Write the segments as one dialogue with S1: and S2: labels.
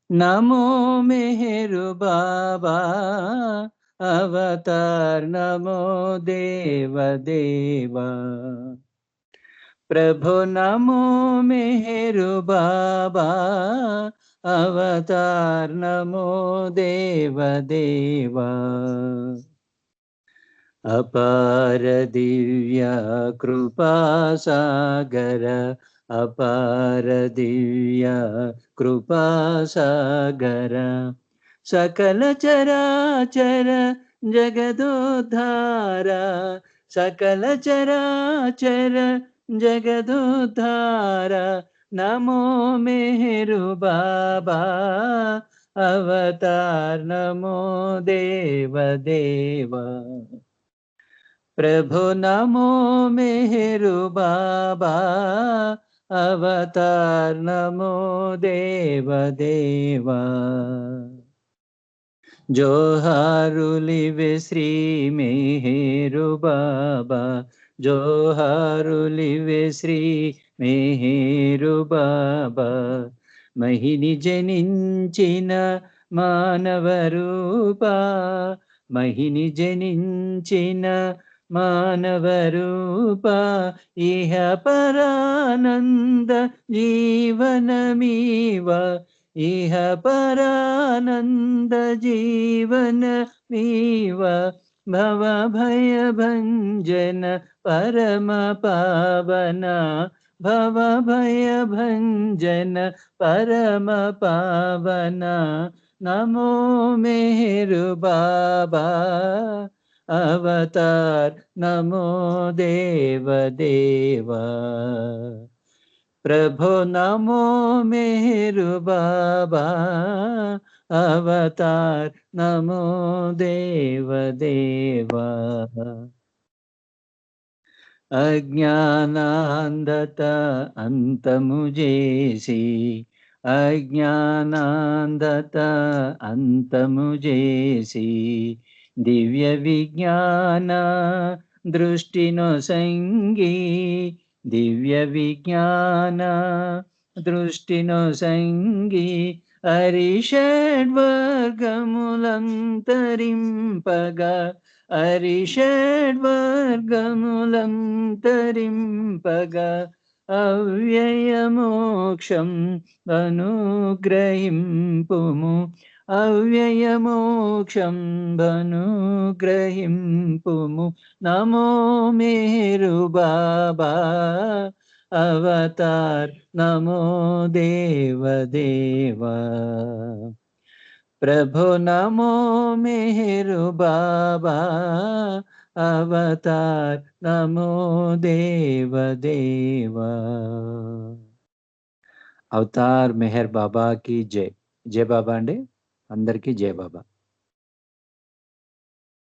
S1: नमो मेहरु बाबा अवतार नमो देव देवा। प्रभु नमो मेहरु बाबा अवतार नमो देव देवा। अपार दिव्या कृपा सागर अपार दिव्या कृपा सागर सकल चराचर जगदोद्धार सकल चराचर जगदोद्धार नमो मेहरु बाबा अवतार नमो देव देवा। प्रभु नमो मेहरु बाबा अवतार नमो देव देवा। जोहारुलिवे श्री मेहरु बाबा जोहारुलिवे श्री मेहरु बाबा। महिनि जनिंचिन मानव रूपा महिनि जनिंचिन मानव रूपा इह परानंद जीवनमीव इह परानंद जीवनमीव भव भय भंजन परम पावन भव भय भंजन परम पावन नमो मेहरु बाबा अवतार नमो देव देवा। प्रभु नमो मेहरु बाबा अवतार नमो देव देवा। अज्ञानांधत अंतमु जेसी अज्ञानांधत अंतमु जेसी दिव्य विज्ञान दृष्टिनो संगी दिव्य विज्ञान दृष्टिनो संगी अरिषड्वर्गमुलंतरिंपगा अरिषड्वर्गमुलंतरिंपगा अव्ययमोक्षं अनुग्रहिंपुमु अव्ययमोक्षं अनुग्रहिंपुमु नमो मेहरु बाबा अवतार नमो देव देवा। प्रभु नमो मेहरु बाबा अवतार नमो देव देवा। అవతార్ మెహర్ బాబాకి జై. జై బాబా అండి, అందరికీ జై బాబా.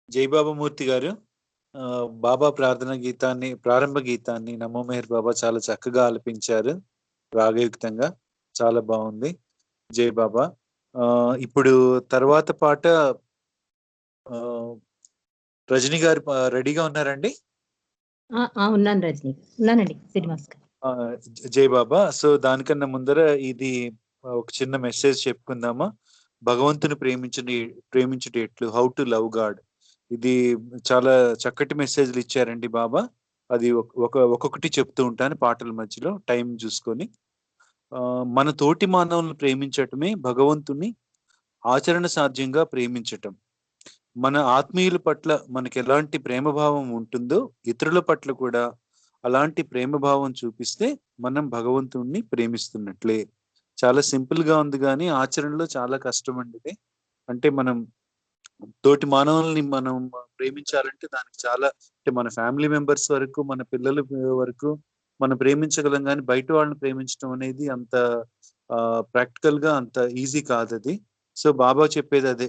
S2: జై బాబా మూర్తి గారు, బాబా ప్రారంభ గీతాన్ని నమో మెహర్ బాబా చాలా చక్కగా ఆలపించారు, రాగయుక్తంగా చాలా బాగుంది. జై బాబా. ఇప్పుడు తర్వాత పాట రజనీ గారు రెడీగా ఉన్నారండి?
S3: ఉన్నాను రజనీ, ఉన్నానండి శ్రీనివాస్ గారు.
S2: జై బాబా. సో దానికన్నా ముందర ఇది ఒక చిన్న మెసేజ్ చెప్పుకుందామా? భగవంతుని ప్రేమించుటేట్లు, హౌ టు లవ్ గాడ్. ఇది చాలా చక్కటి మెసేజ్లు ఇచ్చారండి బాబా. అది ఒక్కొక్కటి చెప్తూ ఉంటాను పాటల మధ్యలో టైం చూసుకొని. మన తోటి మానవులను ప్రేమించటమే భగవంతుని ఆచరణ సాధ్యంగా ప్రేమించటం. మన ఆత్మీయుల పట్ల మనకి ఎలాంటి ప్రేమభావం ఉంటుందో ఇతరుల పట్ల కూడా అలాంటి ప్రేమభావం చూపిస్తే మనం భగవంతుణ్ణి ప్రేమిస్తున్నట్లే. చాలా సింపుల్ గా ఉంది, కానీ ఆచరణలో చాలా కష్టం అండి. అంటే మనం తోటి మానవుల్ని మనం ప్రేమించాలంటే దానికి చాలా, అంటే మన ఫ్యామిలీ మెంబర్స్ వరకు, మన పిల్లల వరకు మనం ప్రేమించగలం, కానీ బయట వాళ్ళని ప్రేమించడం అనేది అంత ప్రాక్టికల్ గా అంత ఈజీ కాదు అది. సో బాబా చెప్పేది అదే,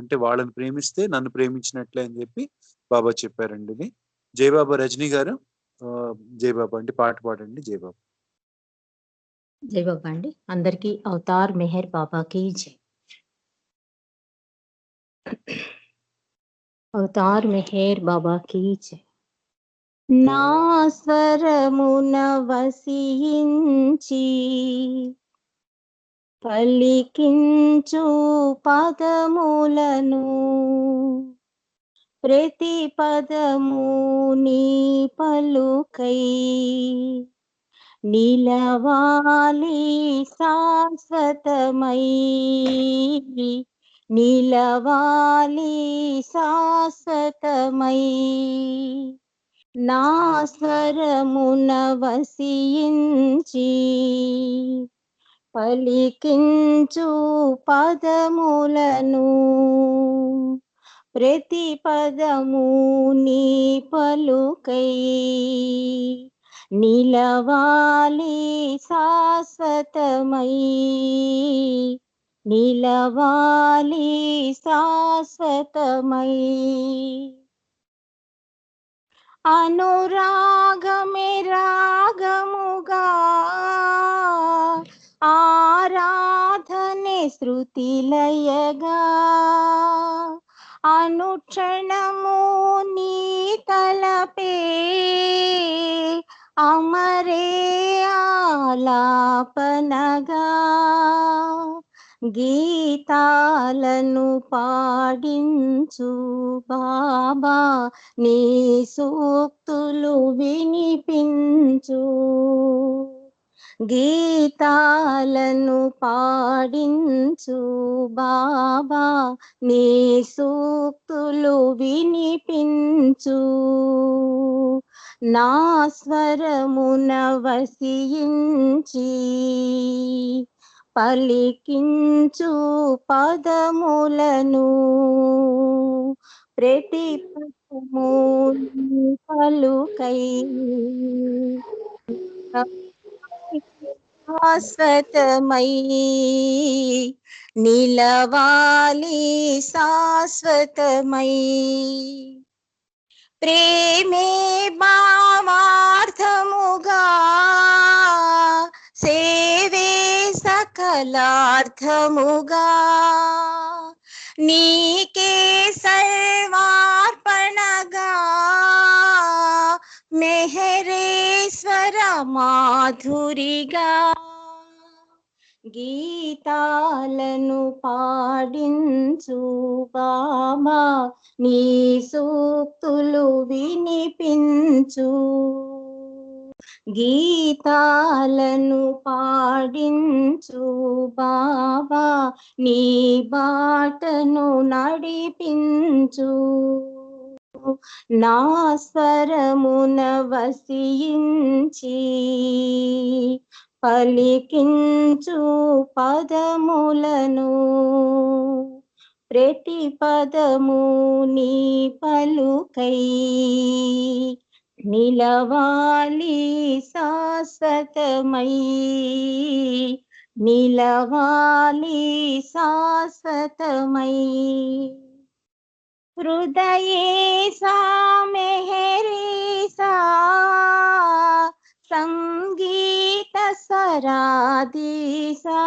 S2: అంటే వాళ్ళని ప్రేమిస్తే నన్ను ప్రేమించినట్లే అని చెప్పి బాబా చెప్పారండి ఇది. జై బాబా. రజనీ గారు జై బాబా అండి, పాట పాడండి. జై బాబా.
S3: జై బాబా అండి, అందరికీ అవతార్ మెహర్ బాబాకి జై. అవతార్ మెహర్ బాబాకి జై. నా స్వరమున వసించి పలికించు పదములను ప్రతి పదము నీ పలుకై నిలవాలి శాశ్వతమై నిలవాలి శాశ్వతమై నా స్వరమున వసించి పలికించు పదములను ప్రతి పదము నీ పలుకై నిలవాలి శాశ్వతమై నిలవాలి శాశ్వతమై అనురాగమే రాగముగా ఆరాధనే శృతిలయగా అనుక్షణము నీ తలపే అమరే ఆలాపనగా గీతాలను పాడించు బాబా నీ సూక్తులు వినిపించు గీతాలను పాడించు బాబా నీ సూక్తులు వినిపించు నా స్వరమున వసించి పలికించు పదములను ప్రతి పదము నీ పలుకై శాశ్వతమై నిలవాలి శాశ్వతమై ప్రేమే భావార్థముగా సేవే సకలార్థముగా నీకే సర్వార్పణగా మెహరేశ్వర మాధురిగా గీతాలను పాడించు బాబా నీ సూక్తులు వినిపించు గీతాలను పాడించు బాబా నీ బాటను నడిపించు నా స్వరమున వసించి పలికించు పదములను ప్రతి పదము నీ పలుకై నిలవాలి శాశ్వతమై నిలవాలి శాశ్వతమై హృదయేశా మెహరీసా సంగీత సరాదీసా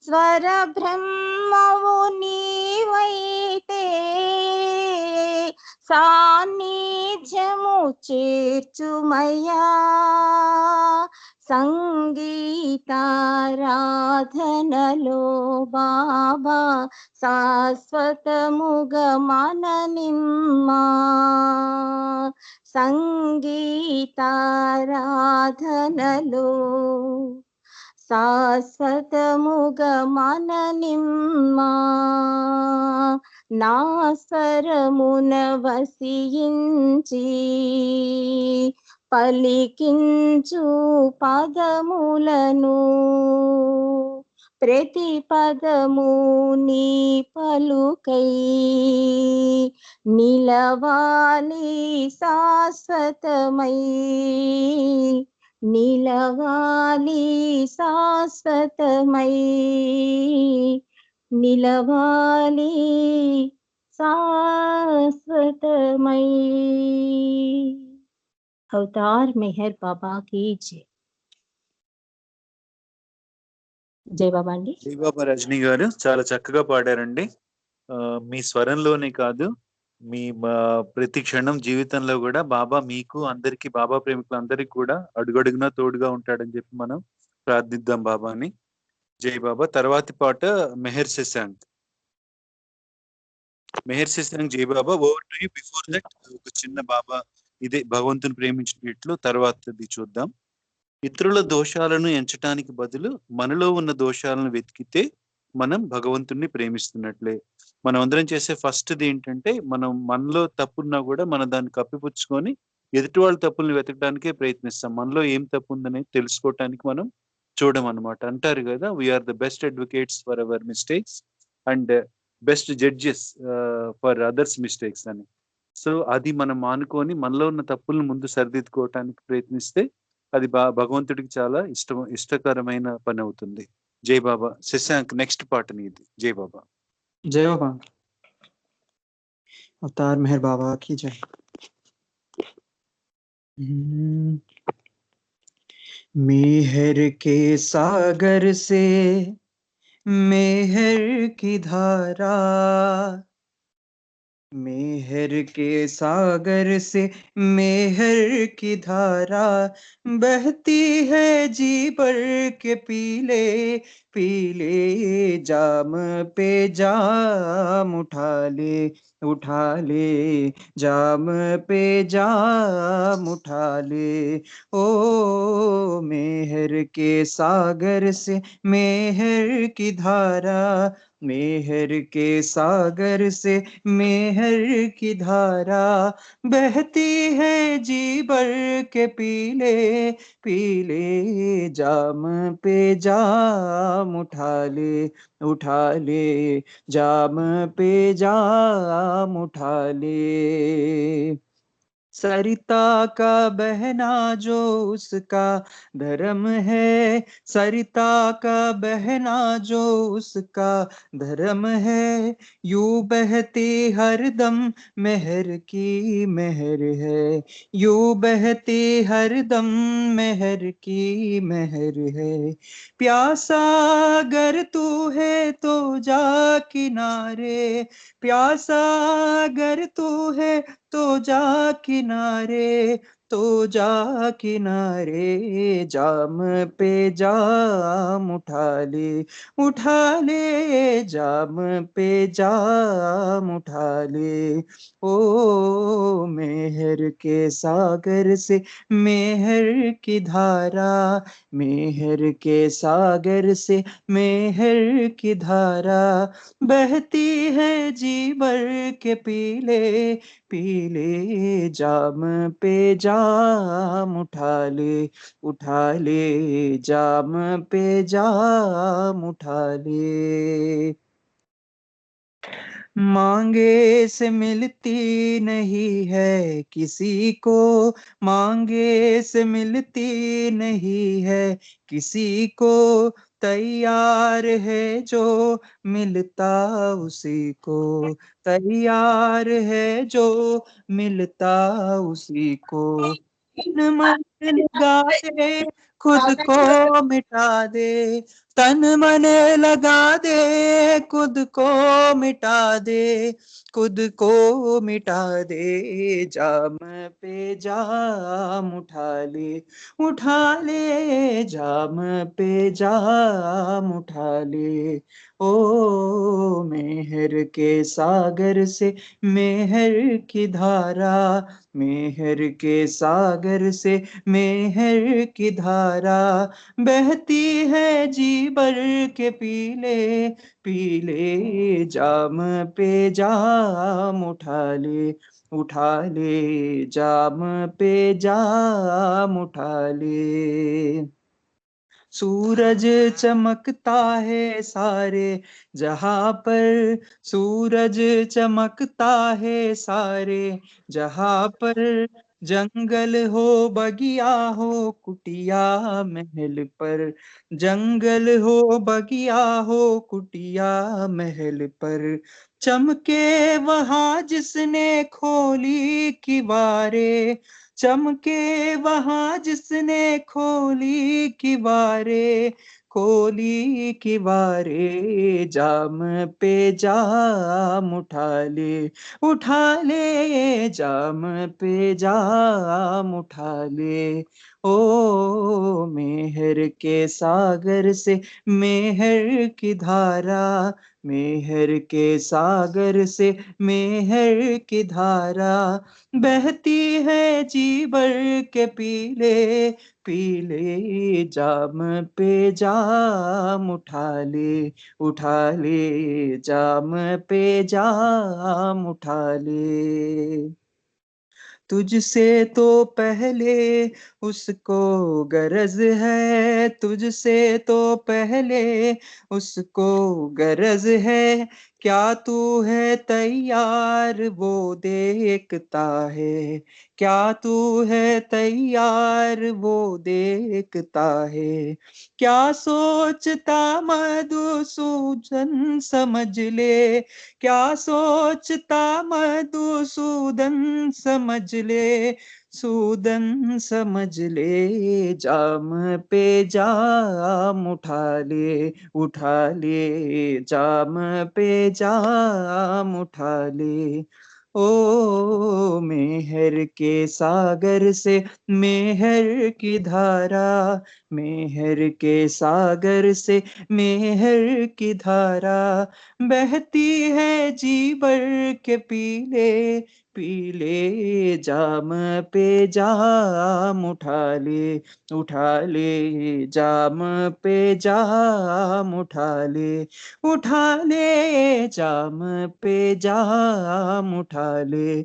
S3: స్వర బ్రహ్మవు నీవైతే సాన్నిధ్యము చేర్చుమయ్యా సంగీతారాధనలో బాబా శాశ్వతముగా మననిమ్మా సంగీతారాధనలో శాశ్వతముగా మననిమ్మా నా స్వరమున వసించి పలికించు పదములను ప్రతి పదము నీ పలుకై నిలవాలి శాశ్వతమై నిలవాలి శాశ్వతమై నిలవాలి శాశ్వతమై అవతార్ మెహర్ బాబా की जय జై బాబా అండి.
S2: జై బాబా రజనీ గారు చాలా చక్కగా పాడారండి. మీ స్వరంలోనే కాదు మీ ప్రతి క్షణం జీవితంలో కూడా బాబా మీకు అందరికి బాబా ప్రేమికులందరికీ కూడా అడుగడుగునా తోడుగా ఉంటాడని చెప్పి మనం ప్రార్థిద్దాం బాబాని. జై బాబా. తర్వాతి పాట Meher Shashank. Mehar Shashank Jai Baba. Over to you. Before that ఒక చిన్న బాబా ఇదే భగవంతుని ప్రేమించినట్లు తర్వాతది చూద్దాం. ఇతరుల దోషాలను ఎంచటానికి బదులు మనలో ఉన్న దోషాలను వెతికితే మనం భగవంతుణ్ణి ప్రేమిస్తున్నట్లే. మనం అందరం చేసే ఫస్ట్ది ఏంటంటే మనం మనలో తప్పున్నా కూడా మనం దాన్ని కప్పిపుచ్చుకొని ఎదుటి వాళ్ళ తప్పుల్ని వెతకడానికే ప్రయత్నిస్తాం. మనలో ఏం తప్పు ఉందనేది తెలుసుకోవటానికి మనం చూడమన్నమాట. అంటారు కదా, we are the best advocates for our mistakes and best judges for others mistakes అని. సో అది మనం మానుకొని మనలో ఉన్న తప్పులను ముందు సరిదిద్దుకోవటానికి ప్రయత్నిస్తే అది భగవంతుడికి చాలా ఇష్టకరమైన పని అవుతుంది. జై బాబా. శశాంక్ నెక్స్ట్ పాట నీది. జై బాబా.
S4: जय बाबा। अवतार मेहर बाबा की जय। मेहर के सागर से मेहर की धारा, मेहर के सागर से मेहर की धारा बहती है जी भर के पीले पीले जाम पे जाम उठा ले जाम पे जाम उठा ले। ओ मेहर के सागर से मेहर की धारा, मेहर के सागर से मेहर की धारा बहती है जी भर के पीले पीले जाम पे जाम उठा ले जाम पे जाम उठा ले। सरिता का बहना जो उसका धर्म है, सरिता का बहना जो उसका धर्म है, यूं बहती हरदम मेहर की मेहर है, यूं बहती हरदम मेहर की मेहर है। प्यासा अगर तू है तो जा किनारे, प्यासा अगर तू है तो जा किनारे, तो जा किनारे जाम पे जाम उठा ले जाम पे जाम उठा ले। ओ मेहर के सागर से मेहर की धारा, मेहर के सागर से मेहर की धारा बहती है जी भर के पीले पीले जाम पे जाम उठा ले जाम पे जाम उठा ले। मांगे से मिलती नहीं है किसी को, मांगे से मिलती नहीं है किसी को, तैयार है जो मिलता उसी को, तैयार है जो मिलता उसी को। तन मन लगा दे खुद को मिटा दे, तन मन लगा दे खुद को मिटा दे, खुद को मिटा दे जाम पे जाम उठा ले जाम पे जाम उठा ले। ओ मेहर के सागर से मेहर की धारा, मेहर के सागर से मेहर की धारा बहती है जी भर के पीले पीले जाम पे जाम उठा ले जाम पे जाम उठा ले। सूरज चमकता है सारे जहां पर, सूरज चमकता है सारे जहां पर, जंगल हो बगिया हो कुटिया महल पर, जंगल हो बगिया हो कुटिया महल पर, चमके वहां जिसने खोली किवारे, चमके वहां जिसने खोली किवारे, खोली किवारे जाम पे जाम उठा ले जाम पे जाम उठा ले। ओ मेहर के सागर से मेहर की धारा, मेहर के सागर से मेहर की धारा बहती है जी भर के पीले पीले जाम पे जाम उठा ले जाम पे जाम उठा ले। तुझसे तो पहले उसको गरज है, तुझसे तो पहले उसको गरज है, क्या तू है तैयार वो देखता है, क्या तू है तैयार वो देखता है। क्या सोचता मधुसूदन समझ ले, क्या सोचता मधुसूदन समझ ले, सूदन समझ ले जाम पे जाम उठा ले जाम पे जाम उठा ले। ओ मेहर के सागर से मेहर की धारा, मेहर के सागर से मेहर की धारा बहती है जी भर के पीले पीले जाम पे जाम उठा ले जाम पे जाम उठा ले जाम पे जाम उठा ले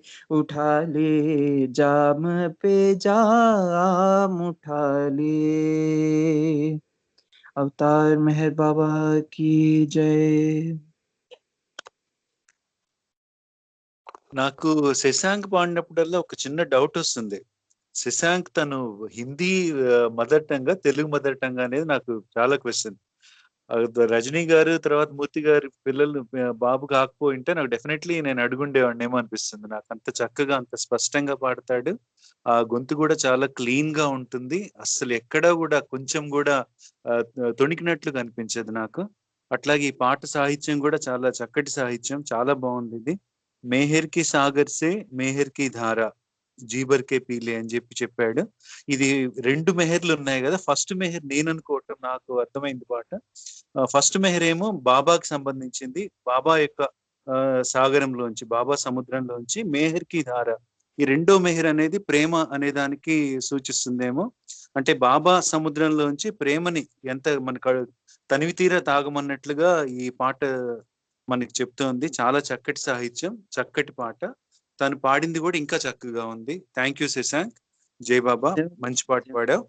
S4: जाम पे जाम उठा ले। अवतार मेहर बाबा की जय।
S2: నాకు శశాంక్ పాడినప్పుడల్లా ఒక చిన్న డౌట్ వస్తుంది. శశాంక్ తను Hindi mother tongue, Telugu mother tongue అనేది నాకు చాలా క్వశ్చన్. రజనీ గారు తర్వాత మూర్తి గారి పిల్లలు బాబు కాకపోయింటే నాకు డెఫినెట్లీ నేను అడుగుండేవాడిని ఏమో అనిపిస్తుంది. నాకు అంత చక్కగా అంత స్పష్టంగా పాడతాడు. ఆ గొంతు కూడా చాలా క్లీన్ గా ఉంటుంది. అస్సలు ఎక్కడా కూడా కొంచెం కూడా తొణికినట్లు కనిపించదు నాకు. అట్లాగే ఈ పాట సాహిత్యం కూడా చాలా చక్కటి సాహిత్యం, చాలా బాగుంది ఇది. మేహర్ కి సాగర్ సే మేహర్ కి ధార జీబర్ కే పీలే అని చెప్పాడు. ఇది 2 మెహర్లు ఉన్నాయి కదా. ఫస్ట్ మెహర్ నేను అనుకోవటం, నాకు అర్థమైంది పాట. ఫస్ట్ మెహర్ ఏమో బాబాకి సంబంధించింది. బాబా యొక్క సాగరంలోంచి, బాబా సముద్రంలోంచి మేహర్ కి ధార, ఈ రెండో మెహర్ అనేది ప్రేమ అనే దానికి సూచిస్తుందేమో. అంటే బాబా సముద్రంలోంచి ప్రేమని ఎంత మనకు తనివి తీరా తాగమన్నట్లుగా ఈ పాట మనకి చెప్తోంది. చాలా చక్కటి సాహిత్యం, చక్కటి పాట. తను పాడింది కూడా ఇంకా చక్కగా ఉంది. Thank you Shashank. జై బాబా, మంచి పాట పాడావు.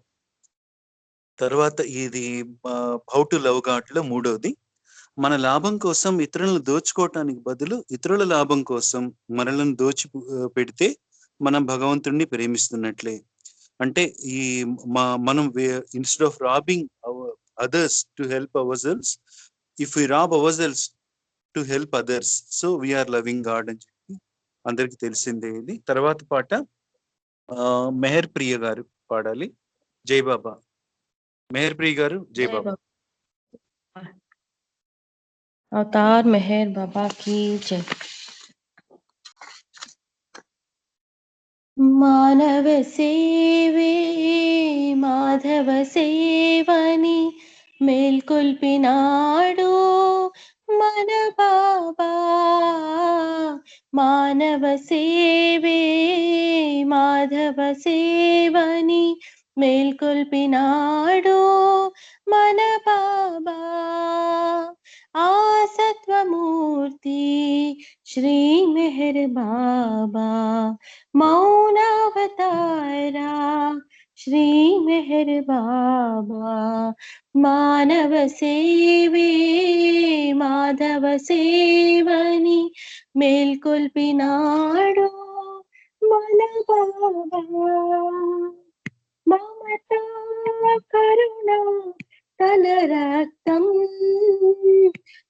S2: తర్వాత ఇది హౌ టు లవ్ గాడ్ లో మూడోది. మన లాభం కోసం ఇతరులను దోచుకోవటానికి బదులు ఇతరుల లాభం కోసం మనలను దోచి పెడితే మనం భగవంతుడిని ప్రేమిస్తున్నట్లే. అంటే ఈ మనం instead of robbing others to help our selves, if we rob our selves to help others, so we are loving God అని చెప్పి అందరికి తెలిసిందే ఇది. తర్వాత పాట మెహర్ ప్రియ గారు పాడాలి. జై బాబా. మెహర్ ప్రియ గారు, జై బాబా.
S5: अवतार मेहर बाबा की जय। मानव सेवे माधव सेवनी मेल्कोल्पिनाडु मन बाबा। मानव सेवे माधव सेवनी मेल्कोल्पिनाडु मन बाबा। आ सत्वमूर्ति श्री मेहर बाबा मौनावतारा श्री मेहर बाबा। मानव सेवे माधव सेवनी मेल्कोल्पिनाडु मन बाबा। ममता करुणा तल रक्तं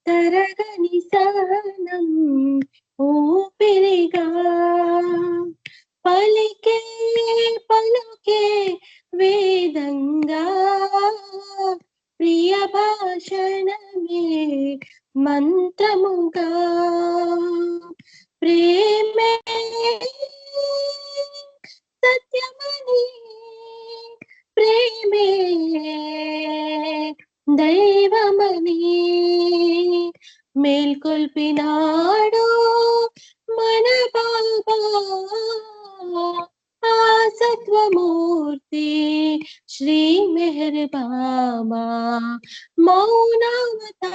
S5: तरगनि सहनं ऊपिरिगा पलिके पलके वेदंगा ప్రియ భాషణమే మంత్రముగా ప్రేమే సత్యమని ప్రేమే దైవమని మేల్కొల్పినాడు మన బాబా ఆ సత్వమూర్తి శ్రీ మెహర్ బాబా మౌనావతారా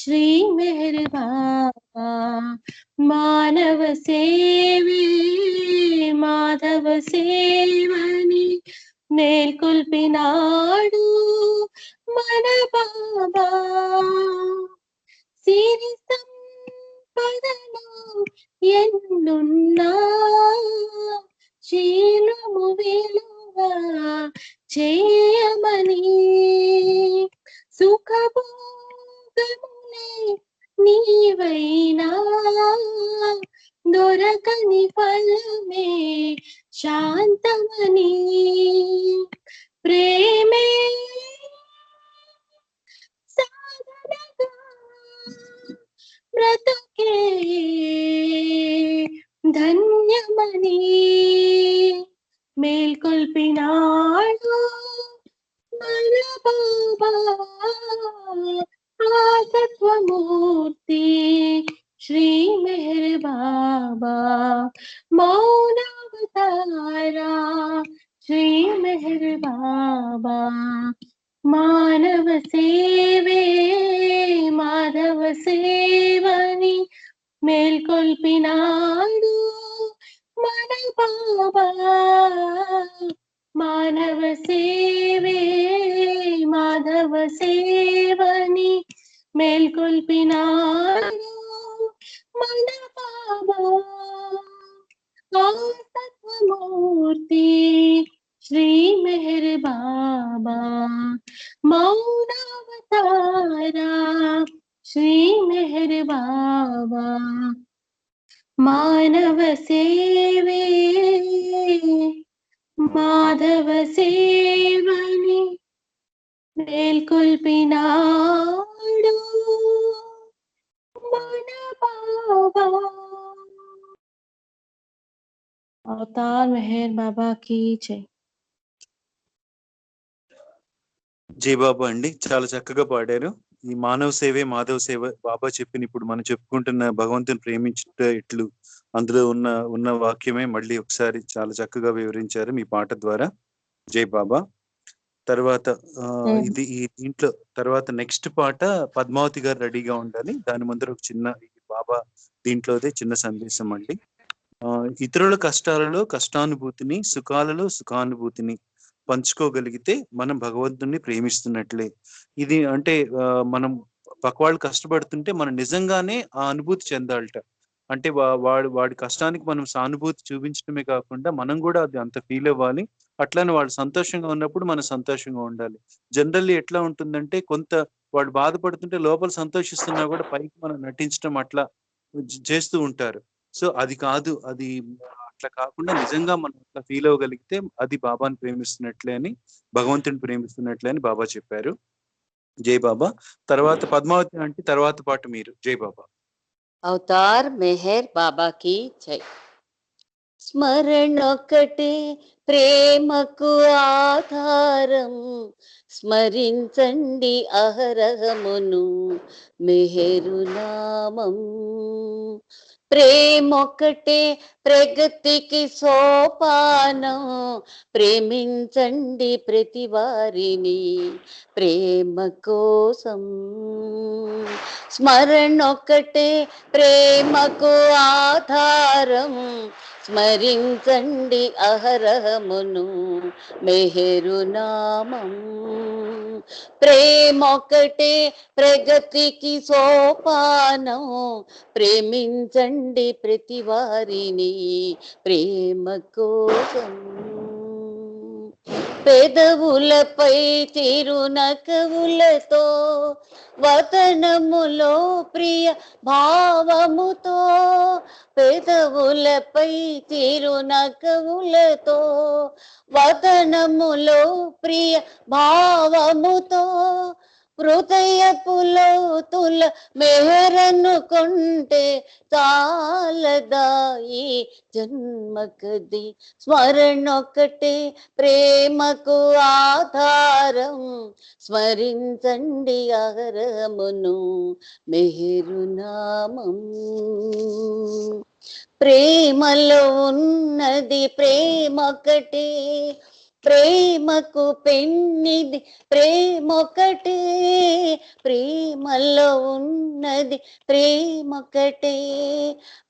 S5: శ్రీ మెహర్ బాబా మానవ సేవే మాధవ సేవని మేల్కొల్పినాడు మన బాబా సిరి సంపదలు ఎన్నున్నా శీలము విలువ చేయమని సుఖభోగములే నీవైనా దొరకని ఫలమే శాంతమని ప్రేమే సాధనగా బ్రతుకే ధన్యమని మేల్కొల్పినాడు మన బాబా ఆ సత్వమూర్తి శ్రీ మెహర్ బాబా మౌనావతారా శ్రీ మెహర్ బాబా మానవ సేవే మాధవ సేవని మేల్కొల్పినాడు మన బాబా మానవ సేవే మాధవ సేవని మేల్కొల్పినాడు మన బాబా ఆ సత్వమూర్తి శ్రీ మెహర్ బాబా మౌనావతారా శ్రీ మెహర్ బాబా మానవ సేవే మాధవ సేవని మేల్కొల్పినాడు మన బాబా అవతార్ మెహర్ బాబా కీ జై.
S2: జై బాబా అండి, చాలా చక్కగా పాడారు. ఈ మానవ సేవే మాధవ సేవ బాబా చెప్పిన ఇప్పుడు మనం చెప్పుకుంటున్న భగవంతుని ప్రేమించుట ఇట్లు అందులో ఉన్న వాక్యమే మళ్ళీ ఒకసారి చాలా చక్కగా వివరించారు మీ పాట ద్వారా. జై బాబా. తర్వాత ఇది ఈ దీంట్లో తర్వాత నెక్స్ట్ పాట పద్మావతి గారు రెడీగా ఉండాలి. దాని ముందర ఒక చిన్న బాబా దీంట్లోదే చిన్న సందేశం అండి. ఇతరుల కష్టాలలో కష్టానుభూతిని, సుఖాలలో సుఖానుభూతిని పంచుకోగలిగితే మనం భగవంతుణ్ణి ప్రేమిస్తున్నట్లే. ఇది అంటే మనం పక్కవాళ్ళు కష్టపడుతుంటే మనం నిజంగానే ఆ అనుభూతి చెందాలట. అంటే వాడి కష్టానికి మనం సానుభూతి చూపించడమే కాకుండా మనం కూడా అది అంత ఫీల్ అవ్వాలి. అట్లానే వాళ్ళు సంతోషంగా ఉన్నప్పుడు మనం సంతోషంగా ఉండాలి. జనరల్లీ ఎట్లా ఉంటుందంటే కొంత వాడు బాధపడుతుంటే లోపల సంతోషిస్తున్నా కూడా పైకి మనం నటించడం అట్లా చేస్తూ ఉంటారు. సో అది కాదు, అది అట్లా కాకుండా నిజంగా మనం అట్లా ఫీల్ అవ్వగలిగితే అది బాబాని ప్రేమిస్తున్నట్లే అని, భగవంతుని ప్రేమిస్తున్నట్లే అని బాబా చెప్పారు. జై బాబా. తర్వాత పద్మావతి అంటే తర్వాత పాట మీరు. జై బాబా.
S6: అవతార్ మెహర్ బాబా కీ జై. స్మరణొక్కటే ప్రేమకు ఆధారం, స్మరించండి అహరహమును మెహరు నామం. ప్రేమొక్కటే ప్రగతికి సోపానం, ప్రేమించండి ప్రతి వారిని ప్రేమ కోసం. స్మరణొక్కటే ప్రేమకు ఆధారం, స్మరించండి అహరహమును మెహరు నామం. ప్రేమొక్కటే ప్రగతికి సోపానం, ప్రేమించండి ప్రతి వారిని ప్రేమ కోసం. పెదవులపై చిరునకవులతో వతనములో ప్రియ భావముతో పెదవులపై చిరునకవులతో వతనములో ప్రియ భావముతో హృదయపు లోతుల మెహరను కొంటే చాలదా ఈ జన్మకది స్మరణొక్కటే ప్రేమకు ఆధారం స్మరించండి అహరమును మెహరునామం ప్రేమలో ఉన్నది ప్రేమొకటే ప్రేమకు పెన్నిది ప్రేమొకటే ప్రేమలో ఉన్నది ప్రేమొకటే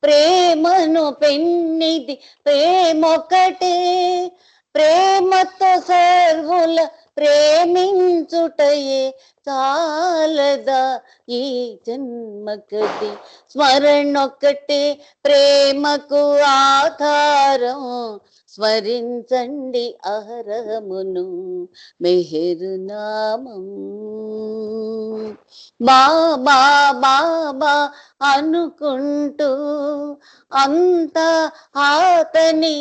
S6: ప్రేమను పెన్నిది ప్రేమొకటే ప్రేమతో సర్వుల ప్రేమించుటయే చాలదా ఈ జన్మకది స్మరణొక్కటే ప్రేమకు ఆధారం స్మరించండి అహరమును మెహరునామం బాబా బాబా అనుకుంటూ అంతా ఆతని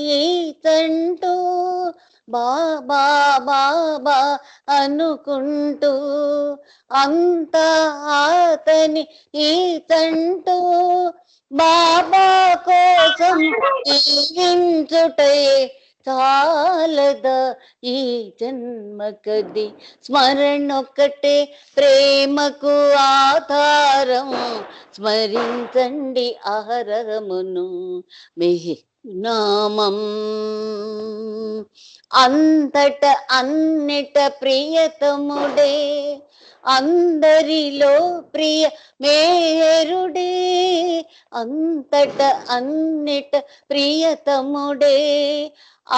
S6: తంటూ బాబా బాబా అనుకుంటూ అంతా ఆతని తంటూ బాబా కోసం జీవించుటయే చాలదా ఈ జన్మకది స్మరణొక్కటే ప్రేమకు ఆధారం స్మరించండి అహరమును మెహరునామం అంతట అన్నిట ప్రియతముడే అందరిలో ప్రియ మేరుడే అంతట అన్నిట ప్రియతముడే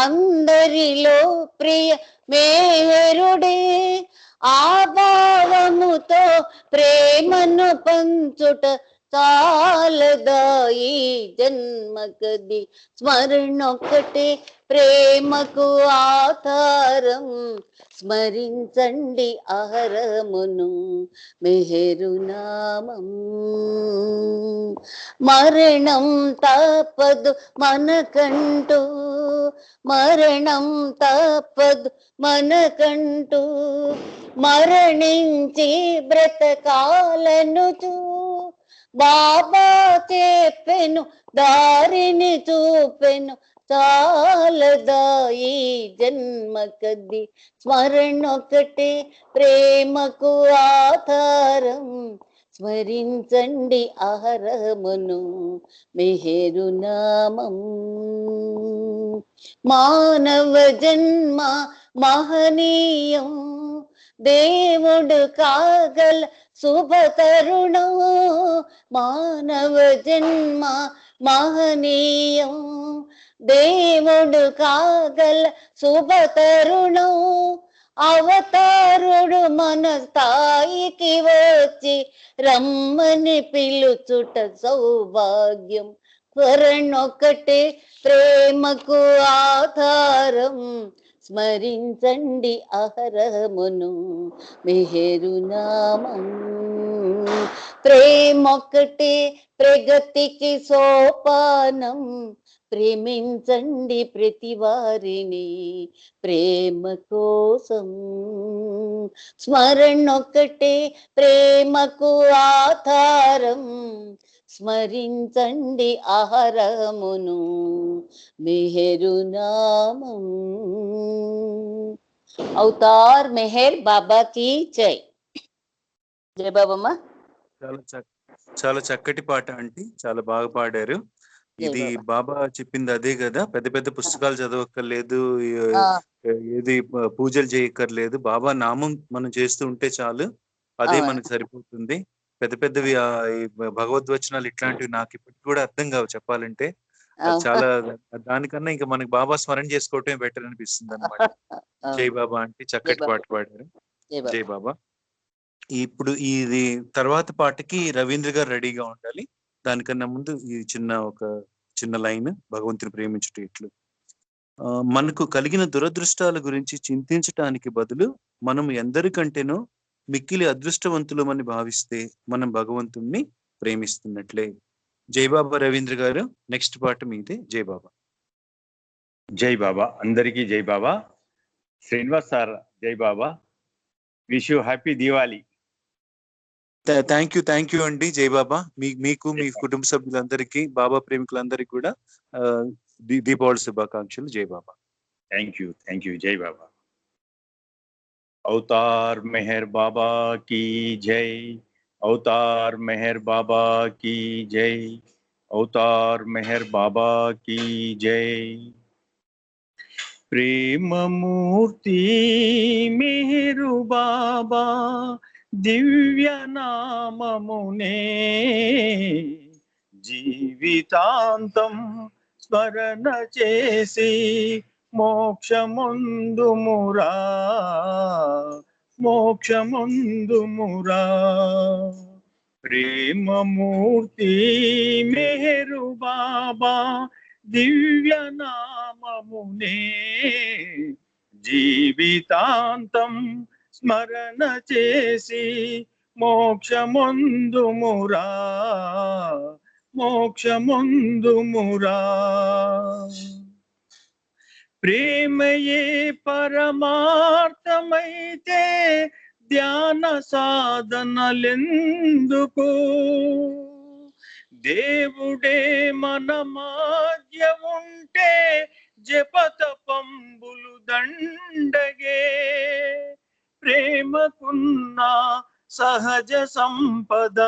S6: అందరిలో ప్రియ మేరుడే ఆ భావముతో ప్రేమను పంచుట చాలదా ఈ జన్మకది స్మరణొక్కటే ప్రేమకు ఆధారం స్మరించండి అహరమును మెహరునామం మరణం తప్పదు మనకంటూ మరణం తప్పదు మనకంటూ మరణించి బ్రతకాలనుచూ బాబా చెప్పెను దారిని చూపెను చాలదా ఈ జన్మకది స్మరణొక్కటే ప్రేమకు ఆధారం స్మరించండి అహరమును మెహరునామం మానవ జన్మ మహనీయం దేవుడు కాగల శుభ తరుణం మానవ జన్మ మహనీయం దేవుడు కాగల శుభ తరుణం అవతారుడు మన స్థాయికి వచ్చి రమ్మని పిలుచుట సౌభాగ్యం స్మరణొక్కటే ప్రేమకు ఆధారం స్మరించండి అహరమును మెహరునామం ప్రేమొక్కటే ప్రగతికి సోపానం ప్రేమించండి ప్రతి వారిని ప్రేమ కోసం స్మరణొక్కటే ప్రేమకు ఆధారం స్మరించండి అహరమును మెహరునామం అవతార్ మెహర్ బాబా की జై జై బాబమ్మ
S2: చాలా చక్కటి పాట ఆంటీ, చాలా బాగా పాడారు. ఇది బాబా చెప్పింది అదే కదా, పెద్ద పెద్ద పుస్తకాలు చదవక్కర్లేదు, ఏది పూజలు చేయక్కర్లేదు, బాబా నామం మనం చేస్తూ ఉంటే చాలు, అదే మనకు సరిపోతుంది. పెద్ద పెద్దవి భగవద్వచనాలు ఇట్లాంటివి నాకు ఇప్పటికి కూడా అర్థం కావు చెప్పాలంటే. చాలా దానికన్నా ఇంకా మనకి బాబా స్మరణ చేసుకోవటమే బెటర్ అనిపిస్తుంది అనమాట. జై బాబా అంటే చక్కటి పాట పాడారు. జై బాబా. ఇప్పుడు ఇది తర్వాత పాటకి రవీంద్ర గారు రెడీగా ఉండాలి. దానికన్నా ముందు ఈ ఒక చిన్న లైన్ భగవంతుని ప్రేమించుట ఇట్లు. మనకు కలిగిన దురదృష్టాల గురించి చింతించటానికి బదులు మనం ఎందరికంటేనో మిక్కిలి అదృష్టవంతులమని భావిస్తే మనం భగవంతుణ్ణి ప్రేమిస్తున్నట్లే. జై బాబా రవీంద్ర గారు, నెక్స్ట్ పార్ట్ మీదే. జై బాబా.
S7: జై బాబా, అందరికీ జై బాబా. Srinivas sir, Jai Baba. Wish you happy Diwali.
S2: Thank you అండి. జై బాబా. మీకు మీ కుటుంబ సభ్యులందరికీ, బాబా ప్రేమికులందరికీ కూడా దీపావళి శుభాకాంక్షలు. జై బాబా.
S7: Thank you. జై బాబా. అవతార్ మెహర్ బాబా की जय, अवतार मेहर बाबा की जय, अवतार मेहर बाबा की जय. प्रेम मूर्ति मेहरु बाबा दिव्य नाममुने జీవితాంతం స్మరణ చేసి మోక్షముందుమురా. ప్రేమమూర్తి మెహరు బాబా దివ్య నామమునే జీవితాంతం స్మరణ చేసి మోక్షముందుమురా. ప్రేమయే పరమార్థమైతే ధ్యాన సాధనలెందుకు? దేవుడే మన మధ్య ఉంటే జపతపంబులు దండగే. ప్రేమకున్న సహజ సంపద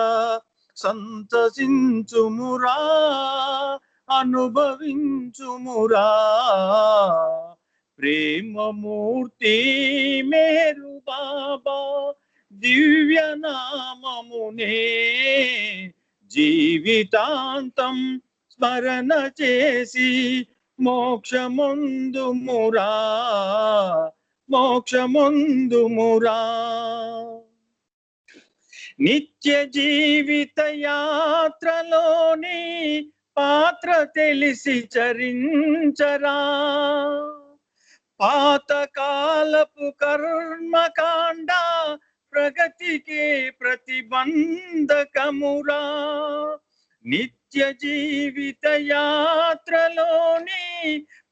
S7: సంతసించుమురా, అనుభవించుమురా. ప్రేమమూర్తి మేరు బాబా దివ్య నామమునే జీవితాంతం స్మరణ చేసి మోక్షముందుమురా. నిత్య జీవిత యాత్రలోని పాత్ర తెలిసి చరించరా. పాతకాలపు కర్మకాండ ప్రగతికే ప్రతిబంధకమురా. నిత్య జీవిత యాత్రలోని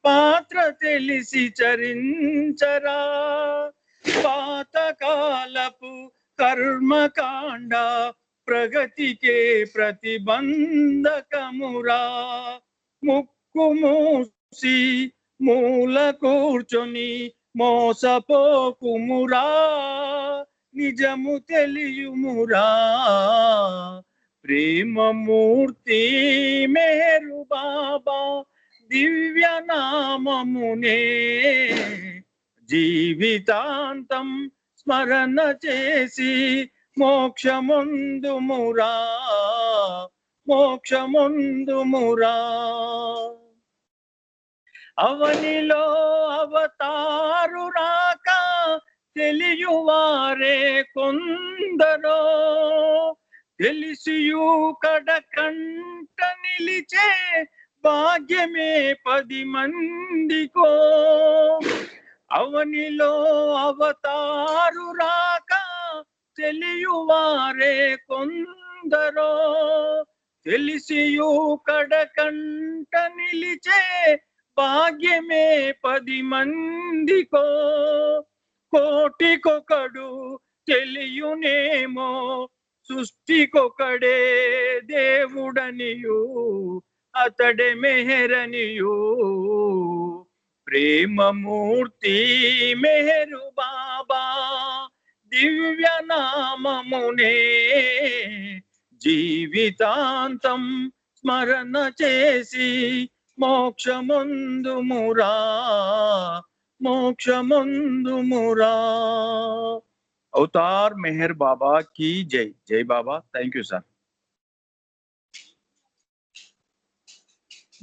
S7: పాత్ర తెలిసి చరించరా. పాతకాలపు కర్మకాండ ప్రగతికే ప్రతిబంధకమురా. ముక్కు మూసి మూల కూర్చొని మోసపోకుమురా. నిజము తెలియుమురా. ప్రేమమూర్తి మేరు బాబా దివ్య నామమునే జీవితాంతం స్మరణ చేసి మోక్షముందుమురా. అవనిలో అవతారు రాక తెలియువారే కొందరో. తెలిసియు కడకంట నిలిచే భాగ్యమే 10 మందికో. అవనిలో అవతారు రాక తెలియువారే కొందరో. తెలిసియు కడకంట నిలిచే భాగ్యమే 10 మందికో. కోటికొకడు తెలియునేమో సృష్టికొకడే దేవుడనియు అతడే మెహరనియు. ప్రేమమూర్తి మెహరు బాబా దివ్య నామమునే జీవితాంతం స్మరణ చేసి మోక్షముందుమురా. అవతార్ మెహర్ బాబా की जय. जय बाबा. Thank you sir.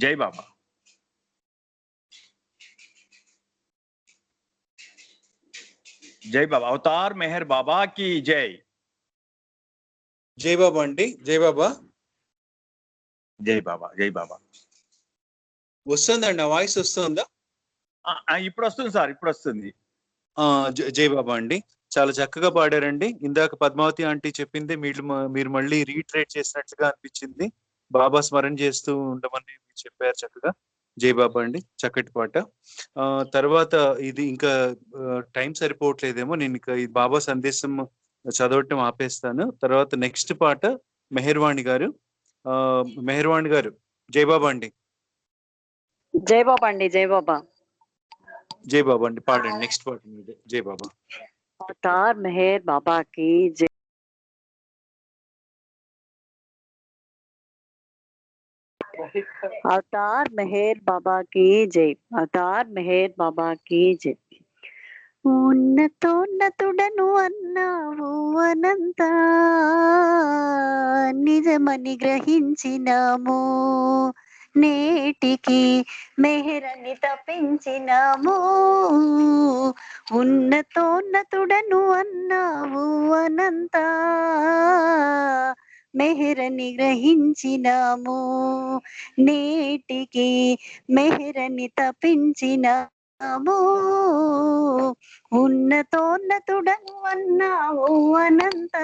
S7: जय बाबा. जय बाबा. అవతార్ మెహర్ బాబా की जय.
S2: జై బాబా అండి. జై బాబా.
S7: జై బాబా. జై బాబా.
S2: వస్తుందండి, ఆ వాయిస్ వస్తుందా?
S7: ఇప్పుడు వస్తుంది సార్, ఇప్పుడు వస్తుంది.
S2: జై బాబా అండి, చాలా చక్కగా పాడారండి. ఇందాక పద్మావతి ఆంటీ చెప్పింది మీరు మళ్ళీ రీట్రేట్ చేసినట్లుగా అనిపించింది. బాబా స్మరణ చేస్తూ ఉండమని మీరు చెప్పారు చక్కగా. జై బాబా అండి, చక్కటి పాట. తర్వాత ఇది ఇంకా టైం సరిపోవట్లేదేమో, నేను ఇంకా ఈ బాబా సందేశం చదవటం ఆపేస్తాను. తర్వాత నెక్స్ట్ పాట మెహర్వాణి గారు. మెహర్వాణి గారు, జై బాబా అండి.
S8: జై బాబా అండి, జై బాబా.
S2: జై బాబా అండి, పాడండి నెక్స్ట్ పాట మీదే. జై బాబా.
S8: అవతార్ మెహర్ బాబా की जय. అవతార్ మెహర్ బాబా की जय. అవతార్ మెహర్ బాబా की जय. ఉన్నతోన్నతుడను అన్నావు అనంత, నిజమని గ్రహించినాము, నేటికి మెహరని తపించినాము. ఉన్నతోన్నతుడను అన్నావు అనంత, మెహరని గ్రహించినాము, నేటికి మెహరని తపించినాము. ఉన్నతోన్నతుడను అన్నావు అనంత.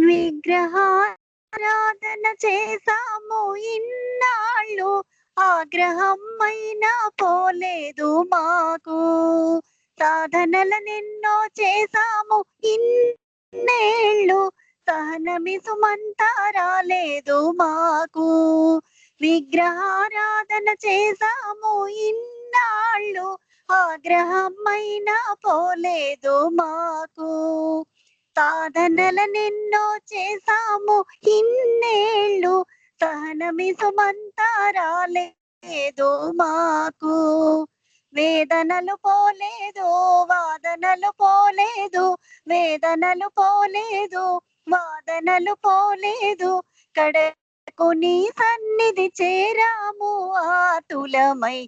S8: విగ్రహారాధన చేసాము ఇన్నాళ్ళు, ఆగ్రహం అయినా పోలేదు మాకు. సాధనలనెన్నో చేసాము ఇన్నేళ్ళు, సహనమిసుమంతా రాలేదు మాకు. విగ్రహారాధన చేసాము ఇన్నాళ్ళు, ఆగ్రహం అయినా పోలేదు మాకు. సాధనలనెన్నో చేసాము ఇన్నేళ్ళు, సహనమిసుమంతా రాలేదు మాకు. వేదనలు పోలేదు, వాదనలు పోలేదు, వేదనలు పోలేదు, వాదనలు పోలేదు, కడకు నీ సన్నిధి చేరాము ఆతులమై.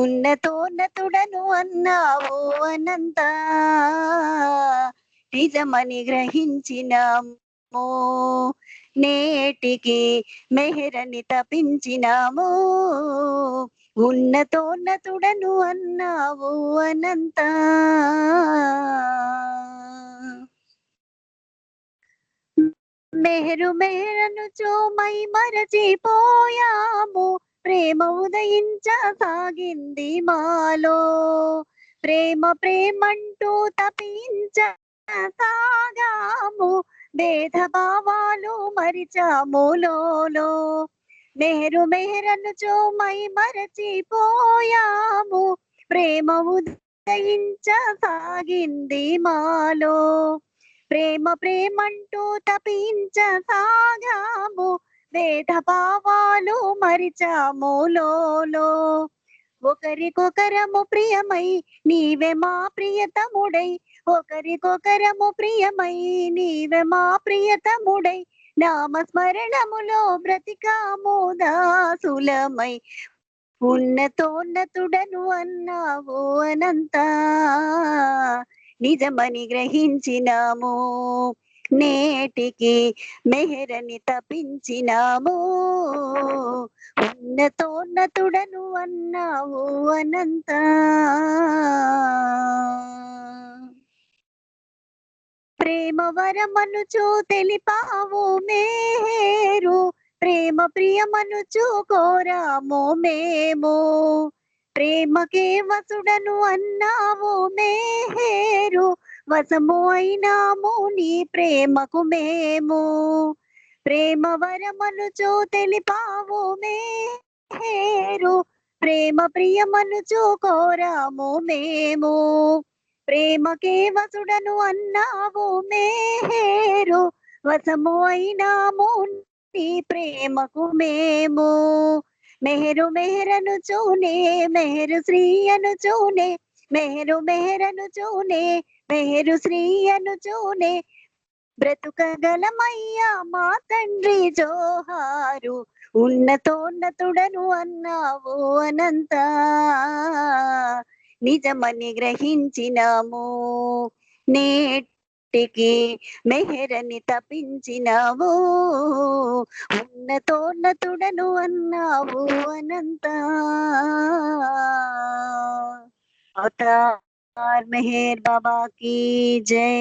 S8: ఉన్నతోన్నతుడను అన్నావు అనంత, నిజమని గ్రహించినాము, నేటికి మెహరని తపించినాము. ఉన్నతోన్నతుడను అన్నావు అనంత. మెహరు మెహరను చూమై మరచిపోయాము, ప్రేమ ఉదయించసాగింది మాలో. ప్రేమ ప్రేమంటూ తపించసాగాము, భేదభావాలు మరిచాము లోలో. మెహరు మెహరను చూమై మరచిపోయాము, ప్రేమ ఉదయించసాగింది మాలో. ప్రేమ ప్రేమంటూ తపించసాగాము, భేదభావాలు మరిచాము లోలో. ఒకరికొకరము ప్రియమై నీవే మా ప్రియతముడై, ఒకరికొకరము ప్రియమై నీవే మా ప్రియతముడై, నామస్మరణములో బ్రతికాము దాసులమై. ఉన్నతోన్నతుడను అన్నావు అనంత, నిజమని గ్రహించినాము, నేటికి మెహరని తపించినాము. ఉన్నతోన్నతుడను అన్నావు అనంత. ప్రేమ వరమనుచు తెలిపావు మేరు, ప్రేమ ప్రియమనుచు కోరాము మేము. ప్రేమకే వసుడను అన్నావు మేరు, వసము అయినాము నీ ప్రేమకు మేము. ప్రేమ వరమనుచు తెలిపావు మేరు, ప్రేమ ప్రియమనుచు కోరాము మేము. ప్రేమకే వసుడను అన్నావు మేరు, వసము అయినాము నీ ప్రేమకు మేము. మెహరు మెహరను చూనే, మెహరు శ్రీ అను చూనే, మెహరు మెహరను చూనే, మెహరు శ్రీ అను చూనే, బ్రతుకగలమయ్యా మా తండ్రి జోహారు. ఉన్నతోన్నతుడను అన్నావు అనంత, నిజమని గ్రహించినాము, నేటి సృష్టికి మెహరని తపించినావు, ఉన్నతోన్నతుడను అన్నావు అనంత. అవతార్ మెహర్ బాబా की జై.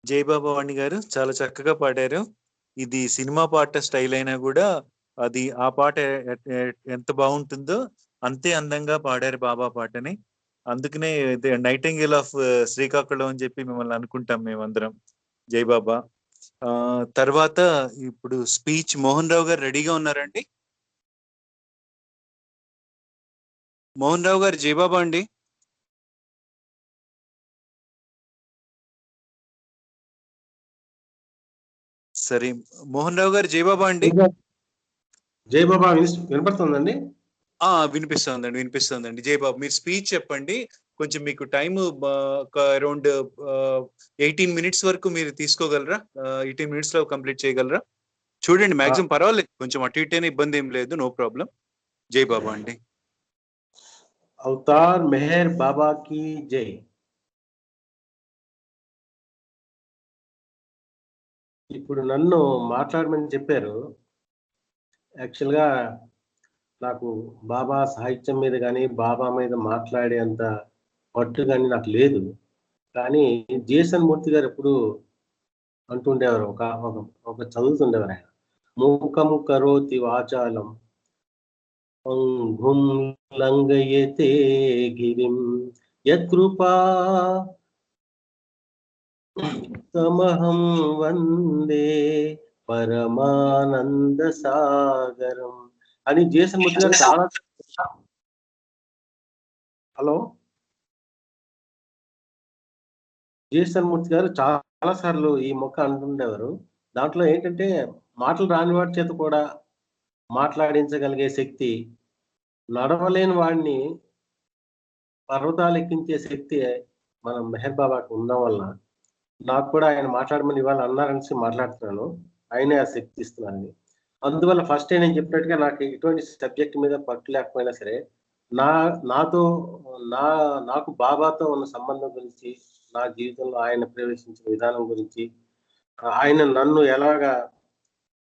S2: జై బాబా వాణి గారు చాలా చక్కగా పాడారు. ఇది సినిమా పాట స్టైల్ అయినా కూడా అది ఆ పాట ఎంత బాగుంటుందో అంతే అందంగా పాడారు బాబా పాటని. అందుకనే నైటింగేల్ ఆఫ్ శ్రీకాకుళం అని చెప్పి మిమ్మల్ని అనుకుంటాం మేమందరం. జై బాబా. తర్వాత ఇప్పుడు స్పీచ్ మోహన్ రావు గారు రెడీగా ఉన్నారండి? మోహన్ రావు గారు జై బాబా అండి. సరే మోహన్ రావు గారు జై బాబా అండి.
S9: జై బాబా వినపడుతుందండి?
S2: వినిపిస్తుందండి. జై బాబా మీరు స్పీచ్ చెప్పండి. కొంచెం మీకు టైం ఒక అరౌండ్ 18 minutes వరకు మీరు తీసుకోగలరా? 18 minutes లో కంప్లీట్ చేయగలరా? చూడండి మాక్సిమం పర్వాలేదు, కొంచెం అటు ఇటైనా ఇబ్బంది ఏం లేదు, నో ప్రాబ్లం. జై బాబా అండి.
S9: అవతార్ మెహర్ బాబా की జై. ఇప్పుడు నన్ను మాట్లాడమని చెప్పారు. యాక్చువల్గా నాకు బాబా సాహిత్యం మీద కానీ బాబా మీద మాట్లాడేంత పట్టు కానీ నాకు లేదు. కానీ జేసన్ మూర్తి గారు ఎప్పుడు అంటుండేవారు, ఒక చదువుతుండేవారు ఆయన, మూకం కరోతి వాచాలం భుం లంఘయతే గిరిం యత్కృపా తమహం వందే పరమానంద సాగరం అని జేసన్ మూర్తి గారు చాలా. హలో, జేసన్ మూర్తి గారు చాలా సార్లు ఈ మొక్క అంటుండేవారు. దాంట్లో ఏంటంటే మాటలు రాని వాడి చేత కూడా మాట్లాడించగలిగే శక్తి, నడవలేని వాడిని పర్వతాలు ఎక్కించే శక్తి మన మెహర్ బాబాకి ఉండడం వల్ల నాకు కూడా ఆయన మాట్లాడమని ఇవాళ అన్నారనిసి మాట్లాడుతున్నాను. ఆయనే ఆ శక్తి ఇస్తున్నారని. అందువల్ల ఫస్ట్ నేను చెప్పినట్టుగా నాకు ఎటువంటి సబ్జెక్ట్ మీద పట్టు లేకపోయినా సరే నాకు బాబాతో ఉన్న సంబంధం గురించి, నా జీవితంలో ఆయన ప్రవేశించిన విధానం గురించి, ఆయన నన్ను ఎలాగా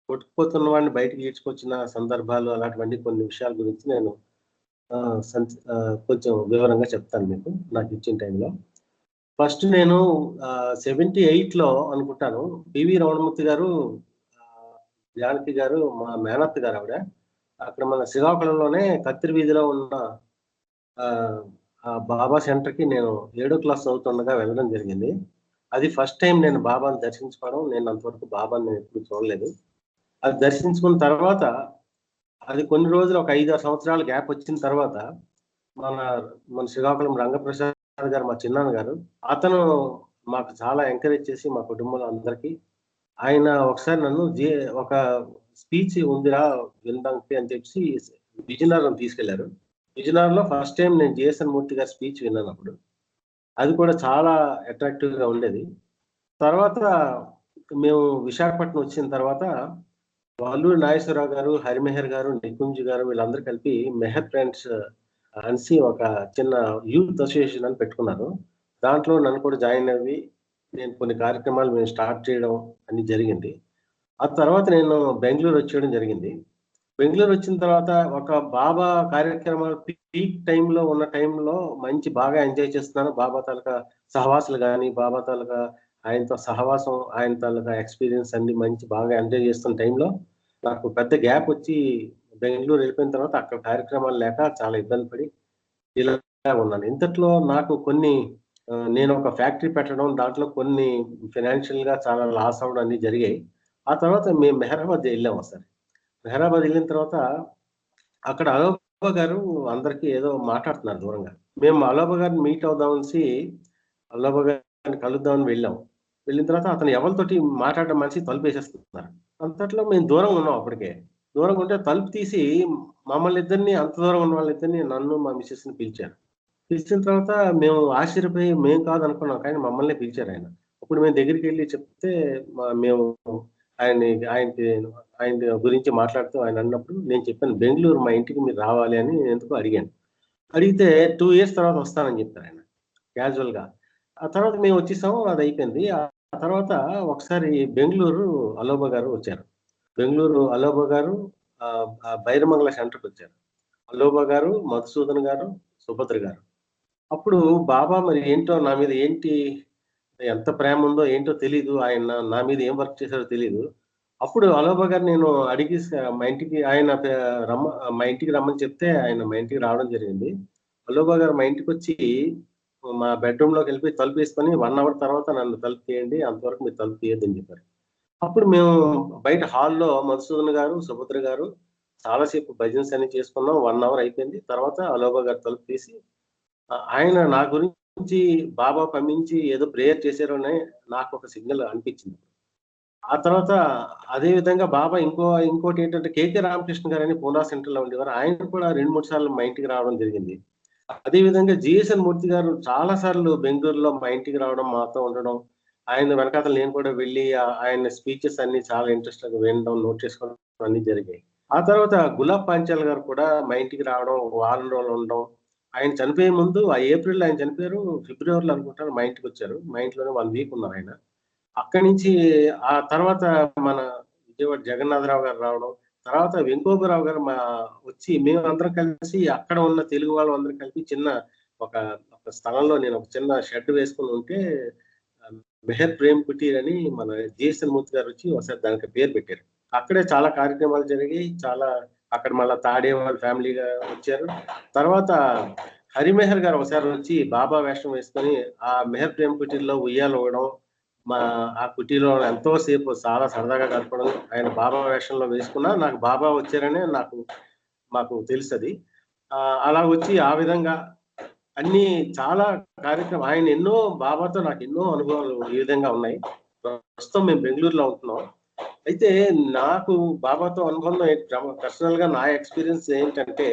S9: కొట్టుకుపోతున్న వాడిని బయటకు ఈడ్చుకొచ్చిన సందర్భాలు, అలాంటివన్నీ కొన్ని విషయాల గురించి నేను కొంచెం వివరంగా చెప్తాను మీకు నాకు ఇచ్చిన టైంలో. ఫస్ట్ నేను 78లో అనుకుంటాను, పివి రమణమూర్తి గారు, జానకి గారు, మా మేనత్త గారు ఆవిడ, అక్కడ మన శ్రీకాకుళంలోనే కత్తిరి వీధిలో ఉన్న బాబా సెంటర్కి నేను 7వ క్లాస్ చదువుతుండగా వెళ్ళడం జరిగింది. అది ఫస్ట్ టైం నేను బాబాని దర్శించుకోవడం. నేను అంతవరకు బాబాని నేను ఎప్పుడు చూడలేదు. అది దర్శించుకున్న తర్వాత అది కొన్ని రోజులు ఒక 5-6 సంవత్సరాల గ్యాప్ వచ్చిన తర్వాత మన శ్రీకాకుళం రంగప్రసాద్ గారు, మా చిన్నాన్న గారు, అతను మాకు చాలా ఎంకరేజ్ చేసి మా కుటుంబంలో అందరికీ, ఆయన ఒకసారి నన్ను ఒక స్పీచ్ ఉందిరా వినడానికి అని చెప్పి విజయనగరం తీసుకెళ్లారు. విజయనగరంలో ఫస్ట్ టైం నేను జేసన్ మూర్తి గారి స్పీచ్ విన్నాను. అప్పుడు అది కూడా చాలా అట్రాక్టివ్ గా ఉండేది. తర్వాత మేము విశాఖపట్నం వచ్చిన తర్వాత వల్లూరి నాగేశ్వరరావు గారు, హరిమెహర్ గారు, నికుంజ్ గారు వీళ్ళందరూ కలిపి మెహర్ ఫ్రెండ్స్ అనేసి ఒక చిన్న యూత్ అసోసియేషన్ అని పెట్టుకున్నారు. దాంట్లో నన్ను కూడా జాయిన్ అయ్యి నేను కొన్ని కార్యక్రమాలు మేము స్టార్ట్ చేయడం అని జరిగింది. ఆ తర్వాత నేను బెంగళూరు వచ్చేయడం జరిగింది. బెంగళూరు వచ్చిన తర్వాత ఒక బాబా కార్యక్రమాలు పీక్ టైంలో ఉన్న టైంలో మంచి బాగా ఎంజాయ్ చేస్తున్నాను. బాబా తాలూకా సహవాసాలు కానీ, బాబా తాలూకా ఆయనతో సహవాసం, ఆయన తాలూకా ఎక్స్పీరియన్స్ అన్ని మంచి బాగా ఎంజాయ్ చేస్తున్న టైంలో నాకు పెద్ద గ్యాప్ వచ్చి బెంగళూరు వెళ్ళిపోయిన తర్వాత అక్కడ కార్యక్రమాలు లేక చాలా ఇబ్బంది పడి ఇలా ఉన్నాను. ఇంతట్లో నాకు కొన్ని నేను ఒక ఫ్యాక్టరీ పెట్టడం, దాంట్లో కొన్ని ఫైనాన్షియల్ గా చాలా లాస్ అవ్వడం అన్ని జరిగాయి. ఆ తర్వాత మేము మెహరాబాద్ వెళ్ళాము. ఒకసారి మెహరాబాద్ వెళ్ళిన తర్వాత అక్కడ అలోబా గారు అందరికీ ఏదో మాట్లాడుతున్నారు దూరంగా. మేము అలోబా గారిని మీట్ అవుదామని అలోబా గారిని కలుద్దామని వెళ్ళాము. వెళ్ళిన తర్వాత అతను ఎవరితోటి మాట్లాడడం మనిషి తలుపు వేసేస్తున్నారు. అంతట్లో మేము దూరం ఉన్నాం. అప్పటికే దూరంగా ఉంటే తలుపు తీసి మమ్మల్ని ఇద్దరిని, అంత దూరం ఉన్న వాళ్ళిద్దరిని, నన్ను మా మిస్సెస్ ని పిలిచారు. పిలిచిన తర్వాత మేము ఆశ్చర్యపోయి మేము కాదు అనుకున్నాం, కానీ మమ్మల్ని పిలిచారు ఆయన. అప్పుడు మేము దగ్గరికి వెళ్ళి చెప్తే మేము ఆయన గురించి మాట్లాడుతూ ఆయన అన్నప్పుడు నేను చెప్పాను, బెంగళూరు మా ఇంటికి మీరు రావాలి అని ఎందుకు అడిగాను. అడిగితే 2 years తర్వాత వస్తానని చెప్పారు ఆయన క్యాజువల్ గా. ఆ తర్వాత మేము వచ్చేసాము, అది అయిపోయింది. ఆ తర్వాత ఒకసారి బెంగుళూరు అలోబా గారు వచ్చారు. బెంగుళూరు అలోబా గారు బైరమంగళ సెంటర్‌కి వచ్చారు. అలోబా గారు, మధుసూదన్ గారు, సుభద్ర గారు. అప్పుడు బాబా మరి ఏంటో నా మీద ఏంటి ఎంత ప్రేమ ఉందో ఏంటో తెలీదు. ఆయన నా మీద ఏం వర్క్ చేశారో తెలీదు. అప్పుడు అలోబా గారు నేను అడిగి మా ఇంటికి ఆయన మా ఇంటికి రమ్మని చెప్తే ఆయన మా ఇంటికి రావడం జరిగింది. అలోబా గారు మా ఇంటికొచ్చి మా బెడ్‌రూమ్‌లోకి వెళ్ళిపోయి తలుపేసుకొని 1 అవర్ తర్వాత నన్ను తలుపు తీయండి. అంతవరకు మీరు తలుపు తీయొద్దని చెప్పారు. అప్పుడు మేము బయట హాల్‌లో మధుసూదన్ గారు, సుభద్ర గారు చాలా సేపు భజన్స్ అన్ని చేసుకున్నాం. 1 అవర్ అయిపోయింది. తర్వాత అలోబా గారు తలుపు తీసి ఆయన నా గురించి బాబా పంపించి ఏదో ప్రేయర్ చేశారని నాకొక సిగ్నల్ అనిపించింది. ఆ తర్వాత అదే విధంగా బాబా ఇంకోటేంటంటే కేకే రామకృష్ణ గారని పూనా సెంటర్‌లో ఉండేవారు. ఆయన కూడా 2, 3 సార్లు మా ఇంటికి రావడం జరిగింది. అదే విధంగా జీఎస్ఎన్ మూర్తి గారు చాలా సార్లు బెంగుళూరులో మా ఇంటికి రావడం, మాతో ఉండడం. ఆయన వెనకాతల నేను కూడా వెళ్ళి ఆయన స్పీచెస్ అన్ని చాలా ఇంట్రెస్ట్‌గా వినడం, నోట్ చేసుకోవడం అన్నీ జరిగాయి. ఆ తర్వాత గులాబ్ పాంచాల్ గారు కూడా మా ఇంటికి రావడం, ఒక వారం రోజులు ఉండడం. ఆయన చనిపోయే ముందు ఏప్రిల్‌లో ఆయన చనిపోయారు. ఫిబ్రవరిలో అనుకుంటాను మా ఇంటికొచ్చారు. మా ఇంట్లోనే 1 వీక్ ఉన్నారాయన. అక్కడి నుంచి ఆ తర్వాత మన విజయవాడ జగన్నాథరావు గారు రావడం. తర్వాత వెంకోబరావు గారు వచ్చి మేమందరం కలిసి అక్కడ ఉన్న తెలుగు వాళ్ళందరం కలిపి ఒక ఒక స్థలంలో నేను ఒక చిన్న షెడ్ వేసుకొని ఉంటే ఆహ్, మెహర్ ప్రేమ్ కుటీర్ అని మన జీఎస్ఎన్ మూర్తి గారు వచ్చి ఒకసారి దానికి పేరు పెట్టారు. అక్కడే చాలా కార్యక్రమాలు జరిగాయి. అక్కడ మళ్ళా తాడే వాళ్ళ ఫ్యామిలీగా వచ్చారు. తర్వాత హరిమెహర్ గారు ఒకసారి వచ్చి బాబా వేషం వేసుకొని ఆ మెహర్ ప్రేమ్ కుటీర్‌లో ఉయ్యాలూగడం, మా ఆ కుటీలో ఎంతో సేపు చాలా సరదాగా గడపడం. ఆయన బాబా వేషంలో వేసుకున్నా నాకు బాబా వచ్చారనే మాకు తెలుసది. అలా వచ్చి ఆ విధంగా అన్నీ చాలా ఆయన బాబాతో నాకెన్నో అనుభవాలు ఈ విధంగా ఉన్నాయి. ప్రస్తుతం మేము బెంగుళూరులో ఉంటున్నాం. అయితే నాకు బాబాతో అనుబంధం పర్సనల్‌గా నా ఎక్స్‌పీరియన్స్ ఏంటంటే,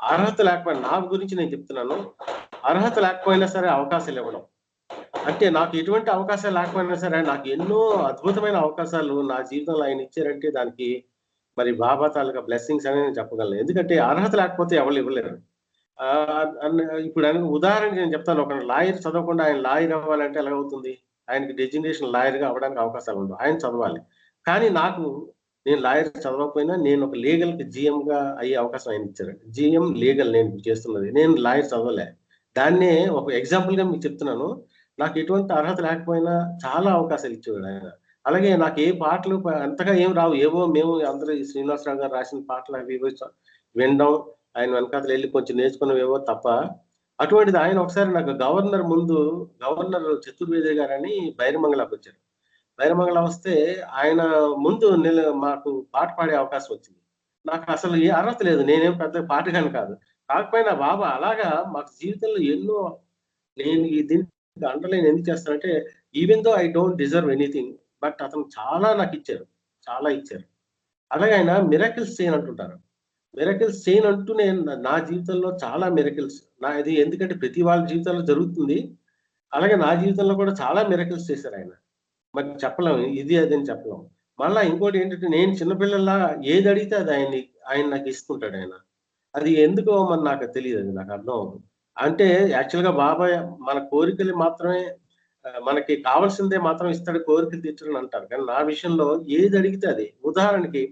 S9: అర్హత లేకపోయినా నా గురించి నేను చెప్తున్నాను. అర్హత లేకపోయినా సరే అవకాశాలివ్వడం. అంటే నాకు ఎటువంటి అవకాశాలు లేకపోయినా సరే, నాకు ఎన్నో అద్భుతమైన అవకాశాలు నా జీవితంలో ఆయన ఇచ్చారంటే దానికి మరి బాబా తాలూకా బ్లెస్సింగ్స్ అని నేను చెప్పగలను. ఎందుకంటే అర్హత లేకపోతే ఎవరు ఇవ్వలేరు. ఇప్పుడు ఉదాహరణకి నేను చెప్తాను. ఒక లాయర్ చదవకుండా ఆయన లాయర్ అవ్వాలంటే ఎలాగవుతుంది? ఆయనకి డెజిగ్నేషన్ లాయర్‌గా అవ్వడానికి అవకాశాలు ఉండవు. ఆయన చదవాలి. కానీ నేను లాయర్ చదవకపోయినా నేను ఒక లీగల్‌కి జీఎంగా అయ్యే అవకాశం ఆయన ఇచ్చారు. జీఎం లీగల్ నేను చేస్తున్నది. నేను లాయర్ చదవలే. దాన్నే ఒక ఎగ్జాంపుల్‌గా మీకు చెప్తున్నాను. నాకు ఎటువంటి అర్హత లేకపోయినా చాలా అవకాశాలు ఇచ్చేవాడు ఆయన. అలాగే నాకు ఏ పాటలు అంతగా ఏమి రావు. ఏవో మేము అందరూ ఈ శ్రీనివాసరావు గారు రాసిన పాటలు అవి ఇవి వినడం, ఆయన వెనకాతల ఎళ్లి కొంచెం నేర్చుకున్నవేవో తప్ప, అటువంటిది ఆయన ఒకసారి నాకు గవర్నర్ చతుర్వేది గారని బైరమంగళకొచ్చారు. బైరమంగళ వస్తే ఆయన ముందు మాకు పాట పాడే అవకాశం వచ్చింది. నాకసలు ఏ అర్హత లేదు. నేనేం పెద్ద పాటగాన్ని కాదు. కాకపోయినా బాబా అలాగా మాకు జీవితంలో ఎన్నో నేను దీనికి అండర్‌లైన్ ఎందుకు చేస్తానంటే, even though I don't deserve anything. But అతను చాలా నాకిచ్చారు. చాలా ఇచ్చారు. అలాగే ఆయన మిరకిల్స్ చేయనంటుంటారు. మిరకిల్స్ చేయనంటూ నా జీవితంలో చాలా మిరకిల్స్ ఇది ఎందుకంటే ప్రతి వాళ్ళ జీవితంలో జరుగుతుంది. అలాగే నా జీవితంలో కూడా చాలా మిరకిల్స్ చేశారాయన. మరి చెప్పలేం. ఇది అది అని చెప్పలేం. మళ్ళా ఇంకోటేంటంటే నేను చిన్న పిల్లల్లా ఏదడిగితే అది ఆయన నాకు ఇస్తుంటాడాయన. అది ఎందుకో మరి నాకు తెలీదది. నాకు అర్థం అవ్వదు. అంటే యాక్చువల్‌గా బాబాయ్ మన కోరికలు మాత్రమే మనకి కావాల్సిందే మాత్రం ఇస్తాడు. కోరికలు తీర్చడని అంటారు. కానీ నా విషయంలో ఏదడిగితే అది. ఉదాహరణకి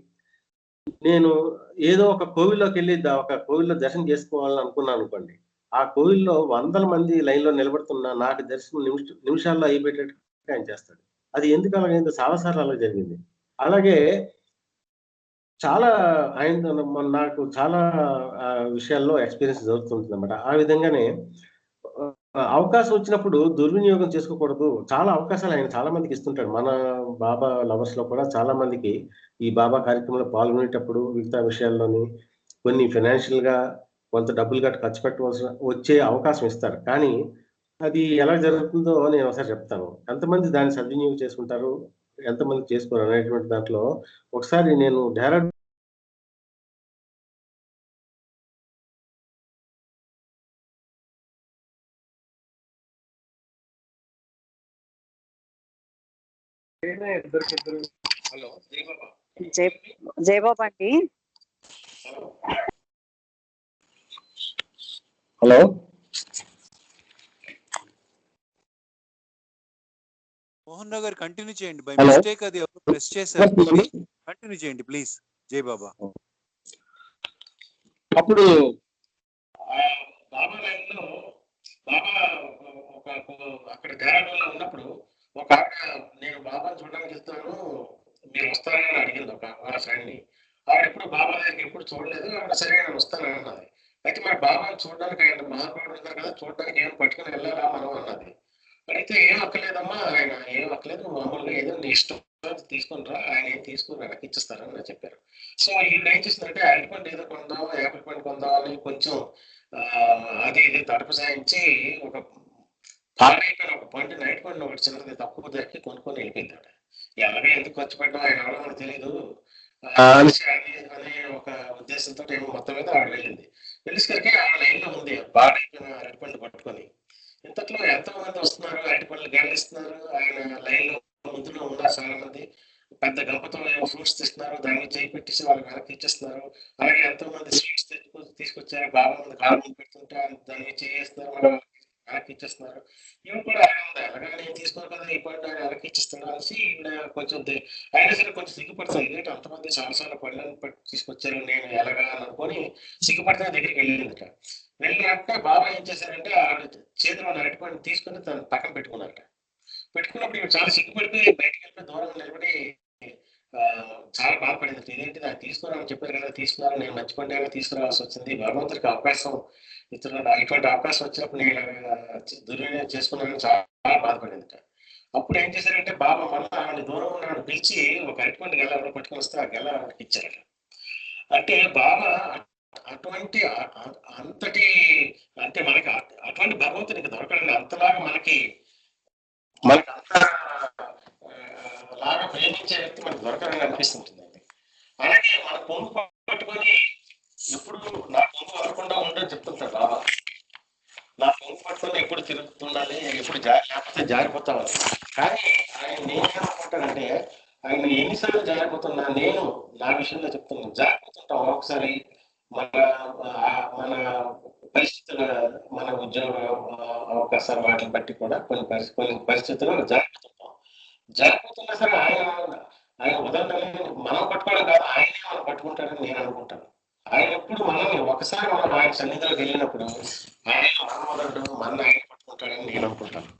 S9: నేను ఏదో ఒక కోవిల్లోకెళ్ళి ఒక కోవిల్‌లో దర్శనం చేసుకోవాలని అనుకున్నాననుకోండి. ఆ కోవిల్‌లో వందల మంది లైన్‌లో నిలబడుతున్నా నాకు దర్శనం నిమిషాల్లో అయిపోయేటట్టు ఆయన చేస్తాడు. అది ఎందుకు అలాగైందో చాలా సార్లు అలా జరిగింది. అలాగే చాలా నాకు చాలా విషయాల్లో ఎక్స్‌పీరియన్స్ జరుగుతుంటుందన్నమాట. ఆ విధంగానే అవకాశం వచ్చినప్పుడు దుర్వినియోగం చేసుకోకూడదు. చాలా అవకాశాలు ఆయన చాలా మందికి ఇస్తుంటాడు. మన బాబా లవర్స్‌లో కూడా చాలా మందికి ఈ బాబా కార్యక్రమంలో పాల్గొనేటప్పుడు మిగతా విషయాల్లోని కొన్ని ఫైనాన్షియల్‌గా కొంత డబ్బులు ఖర్చు వచ్చే అవకాశం ఇస్తారు. కానీ అది ఎలా జరుగుతుందో నేను ఒకసారి చెప్తాను. ఎంతమంది దాన్ని సద్వినియోగం చేసుకుంటారు, ఎంతమంది చేసుకోరు అనేటువంటి దాంట్లో ఒకసారి నేను హలో
S8: జై బాబా అండి.
S9: హలో
S2: మోహన్ రావు గారు కంటిన్యూ చేయండి. Bye
S10: hello.
S2: మిస్టేక్ అది ఎవరు ప్రెస్ చేశారు. మేబీ కంటిన్యూ చేయండి ప్లీజ్. జై బాబా.
S10: అప్పుడు బాబా లైన్ లో బాబా అక్కడ డెహ్రాడూన్లో ఉన్నప్పుడు ఒక ఆవిడ నేను బాబాని చూడడానికి వెళ్తాను మీరు వస్తారని అడిగింది ఒక ఫ్రెండ్ ని. ఆవిడ ఎప్పుడు బాబా దగ్గరికి ఎప్పుడు చూడలేదు. ఆవిడ సరే నేను వస్తానని అన్నది. అయితే మరి బాబాని చూడడానికి ఆయన మహానుభావుడు ఉన్నారు కదా, చూడడానికి ఏం పట్టుకుని వెళ్ళాలా మనం అన్నది. అయితే ఏం అక్కర్లేదమ్మా, ఆయన ఏం అక్కర్లేదు, మామూలుగా ఏదో నీ ఇష్టం తీసుకుని రా, ఆయన ఏం తీసుకుని వెనక్కి ఇచ్చేస్తారని నాకు చెప్పారు. సో ఈవిడ ఏం చేసిందంటే అరటిపండు ఏదో కొందాం, యాపిల్ పండు కొందాం అని కొంచెం అది ఇది తడుపు సాయించి ఒక పాడైపోయిన ఒక పండు నైట్ పండు ఒకటి చిన్నది తక్కువ ధరకి కొనుక్కొని వెళ్ళిపోయింది. ఎలాగే ఎందుకు ఖర్చు పెట్టడం ఆయన ఎవరో మనకు తెలియదు అనే ఒక ఉద్దేశంతో ఏమో మొత్తం మీద ఆవిడ వెళ్ళింది. వెళ్ళేసరికి ఆ లైన్ లో ఉంది పాడైపోయిన అరటిపండు పట్టుకొని. ఇంతట్లో ఎంతో మంది వస్తున్నారు, అరటిపండ్లు గాలిస్తున్నారు. ఆయన లైన్ లో ముందులో ఉన్నారు చాలా మంది. పెద్ద గంపతో ఫ్రూట్స్ తీస్తున్నారు, దాన్ని చేయి పెట్టేసి వాళ్ళకి వెనక్కి ఇచ్చేస్తున్నారు. అలాగే ఎంతో మంది స్వీట్స్ తీసుకొచ్చారు, బాగా మంది కాలు ముందు పెడుతుంటే దాన్ని చేస్తున్నారు, మళ్ళీ వెనక్కి ఇచ్చేస్తున్నారు. ఇవి కూడా అలాగే నేను తీసుకోను కదా ఈ పండు ఆయన వెనక్కి ఇచ్చేస్తాడు అనేసి కొంచెం అయినా సరే కొంచెం సిగ్గుపడతాను. ఏంటంటే అంతమంది చాలాసార్లు పళ్ళని తీసుకొచ్చారు, నేను ఎలాగా అనుకొని సిగ్గుపడితే దగ్గరికి వెళ్ళిందట. వెళ్ళినట్టే బాబా ఏం చేశారంటే ఆవిడ చేతిలో అరటిపండు తీసుకుని తను పక్కన పెట్టుకున్నారట. పెట్టుకున్నప్పుడు ఇవి చాలా సిగ్గుపడిపోయి బయటకు వెళ్ళిపోయి దూరంగా నిలబడి చాలా బాధపడింది. ఇదేంటి నాకు తీసుకున్నారని చెప్పారు కదా, తీసుకున్నారు, నేను మంచి పండుగ తీసుకురావాల్సి వచ్చింది, భగవంతుడికి అవకాశం ఇతరులు ఇటువంటి అవకాశం వచ్చినప్పుడు నేను దుర్వినియోగం చేసుకున్నానని చాలా బాధపడింది. అప్పుడు ఏం చేశారంటే బాబా మళ్ళీ ఆవిడ దూరం ఉన్న పిలిచి ఒక అరటిపండు గెల ఎవరో పట్టుకొని వస్తే ఆ గెల ఆవిడకి ఇచ్చారట. అంటే బాబా అటువంటి అంతటి అంటే మనకి అటువంటి భగవంతునికి దొరకడండి. అంతలాగా మనకి అంత లాగా ప్రేమించే వ్యక్తి మనకు దొరకదని అనిపిస్తుంటుందండి. అలాగే మన పొంగు పట్టుకొని ఎప్పుడు నా పొంగు వదలకుండా ఉండని చెప్తుంటాడు బాబా. నా పొంగు పట్టుకొని ఎప్పుడు తిరుగుతుండాలి, ఎప్పుడు లేకపోతే జారిపోతామని. కానీ ఆయన నేనేమనుకుంటానంటే ఆయన ఎన్నిసార్లు జారిపోతున్నా నేను నా విషయంలో చెప్తున్నాను, జారిపోతుంటాం ఒకసారి మన పరిస్థితుల, మన ఉద్యోగ అవకాశాలు వాటిని బట్టి కూడా కొన్ని పరిస్థితుల్లో జారిపోతున్నా సరే ఆయన వదలటం మనం పట్టుకోవడం కాదు, ఆయనే మనం పట్టుకుంటాడని నేను అనుకుంటాను. ఆయన ఎప్పుడు మనల్ని ఒకసారి మనం ఆయన సన్నిధిలోకి వెళ్ళినప్పుడు ఆయన మనం వదలడం, మన ఆయన పట్టుకుంటాడని నేను అనుకుంటాను.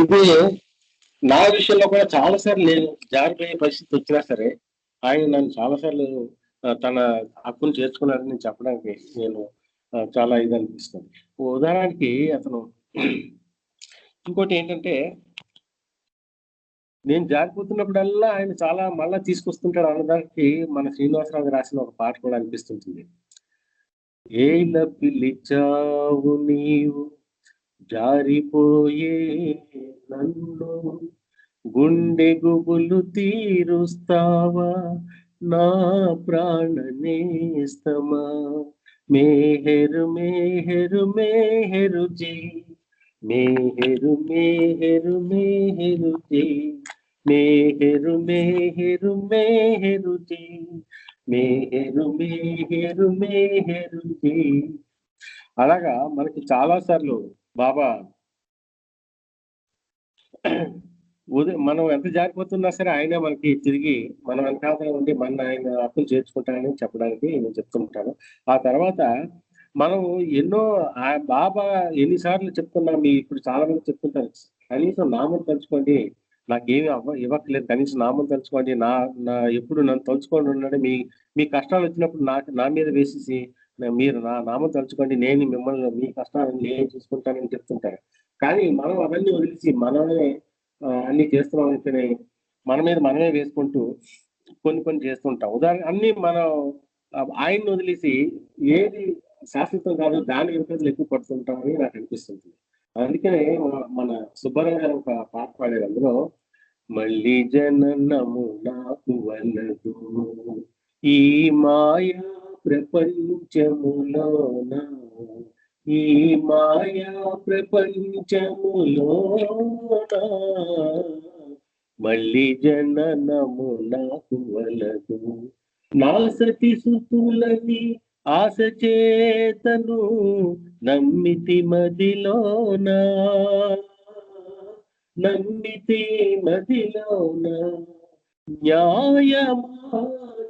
S10: ఇది నా విషయంలో కూడా చాలాసార్లు నేను జారిపోయే పరిస్థితి వచ్చినా సరే ఆయన నన్ను చాలాసార్లు తన హక్కును చేర్చుకున్నాడని నేను చెప్పడానికి నేను చాలా ఇది అనిపిస్తుంది. ఉదాహరణకి అతను ఇంకోటి ఏంటంటే నేను జారిపోతున్నప్పుడల్లా ఆయన చాలా మళ్ళా తీసుకొస్తుంటాడు అన్నదానికి మన శ్రీనివాసరావు రాసిన ఒక పాట కూడా అనిపిస్తుంటుంది. ఏల పిలిచావు నీవు జారిపోయే నన్ను, గుండె గుబులు తీరుస్తావా నా ప్రాణ నేస్తమా, మేహెరు మేహెరు మేహెరు జీ, మేహెరు మేహెరు మేహెరు జీ, మేహెరు మేహెరు మేహెరు జీ, మేహెరు మేహెరు మేహెరు జీ. అలాగా మనకి చాలా సార్లు బాబా మనం ఎంత జారిపోతున్నా సరే ఆయనే మనకి తిరిగి మన వెనకాల ఉండి మన ఆయన హక్కులు చేర్చుకుంటానని చెప్పడానికి నేను చెప్తుంటాను. ఆ తర్వాత మనం ఎన్నో బాబా ఎన్నిసార్లు చెప్తున్నాం, ఇప్పుడు చాలా మంది చెప్తుంటారు కనీసం నామం తలుచుకోండి, నాకేమి ఇవ్వట్లేదు, కనీసం నామం తలుచుకోండి, నా ఎప్పుడు నన్ను తలుచుకోండి ఉన్నాడు, మీ కష్టాలు వచ్చినప్పుడు నా మీద వేసేసి మీరు నా నామం తలుచుకోండి, నేను మిమ్మల్ని మీ కష్టాలను నేను చూసుకుంటానని చెప్తుంటారు. కానీ మనం అవన్నీ వదిలేసి మనమే అన్ని చేస్తున్నాం అనుకుని మన మీద మనమే వేసుకుంటూ కొన్ని చేస్తుంటాం. ఉదాహరణ అన్ని మనం ఆయన్ని వదిలేసి ఏది శాశ్వతం కాదు దాని విపరీతలు ఎక్కువ పడుతుంటామని నాకు అనిపిస్తుంది. అందుకనే మన సుబ్బారావు గారు ఒక పాట పాడారు, అందులో మళ్ళీ జననము నాకు వలదు ఈ మాయా ప్రపంచములోన, ఈ మాయా ప్రపంచములోన మళ్ళీ జననము నాకు వలదు, నా సతి సుతులని
S9: ఆశ చేతను నమ్మితి మదిలోన న్యాయమా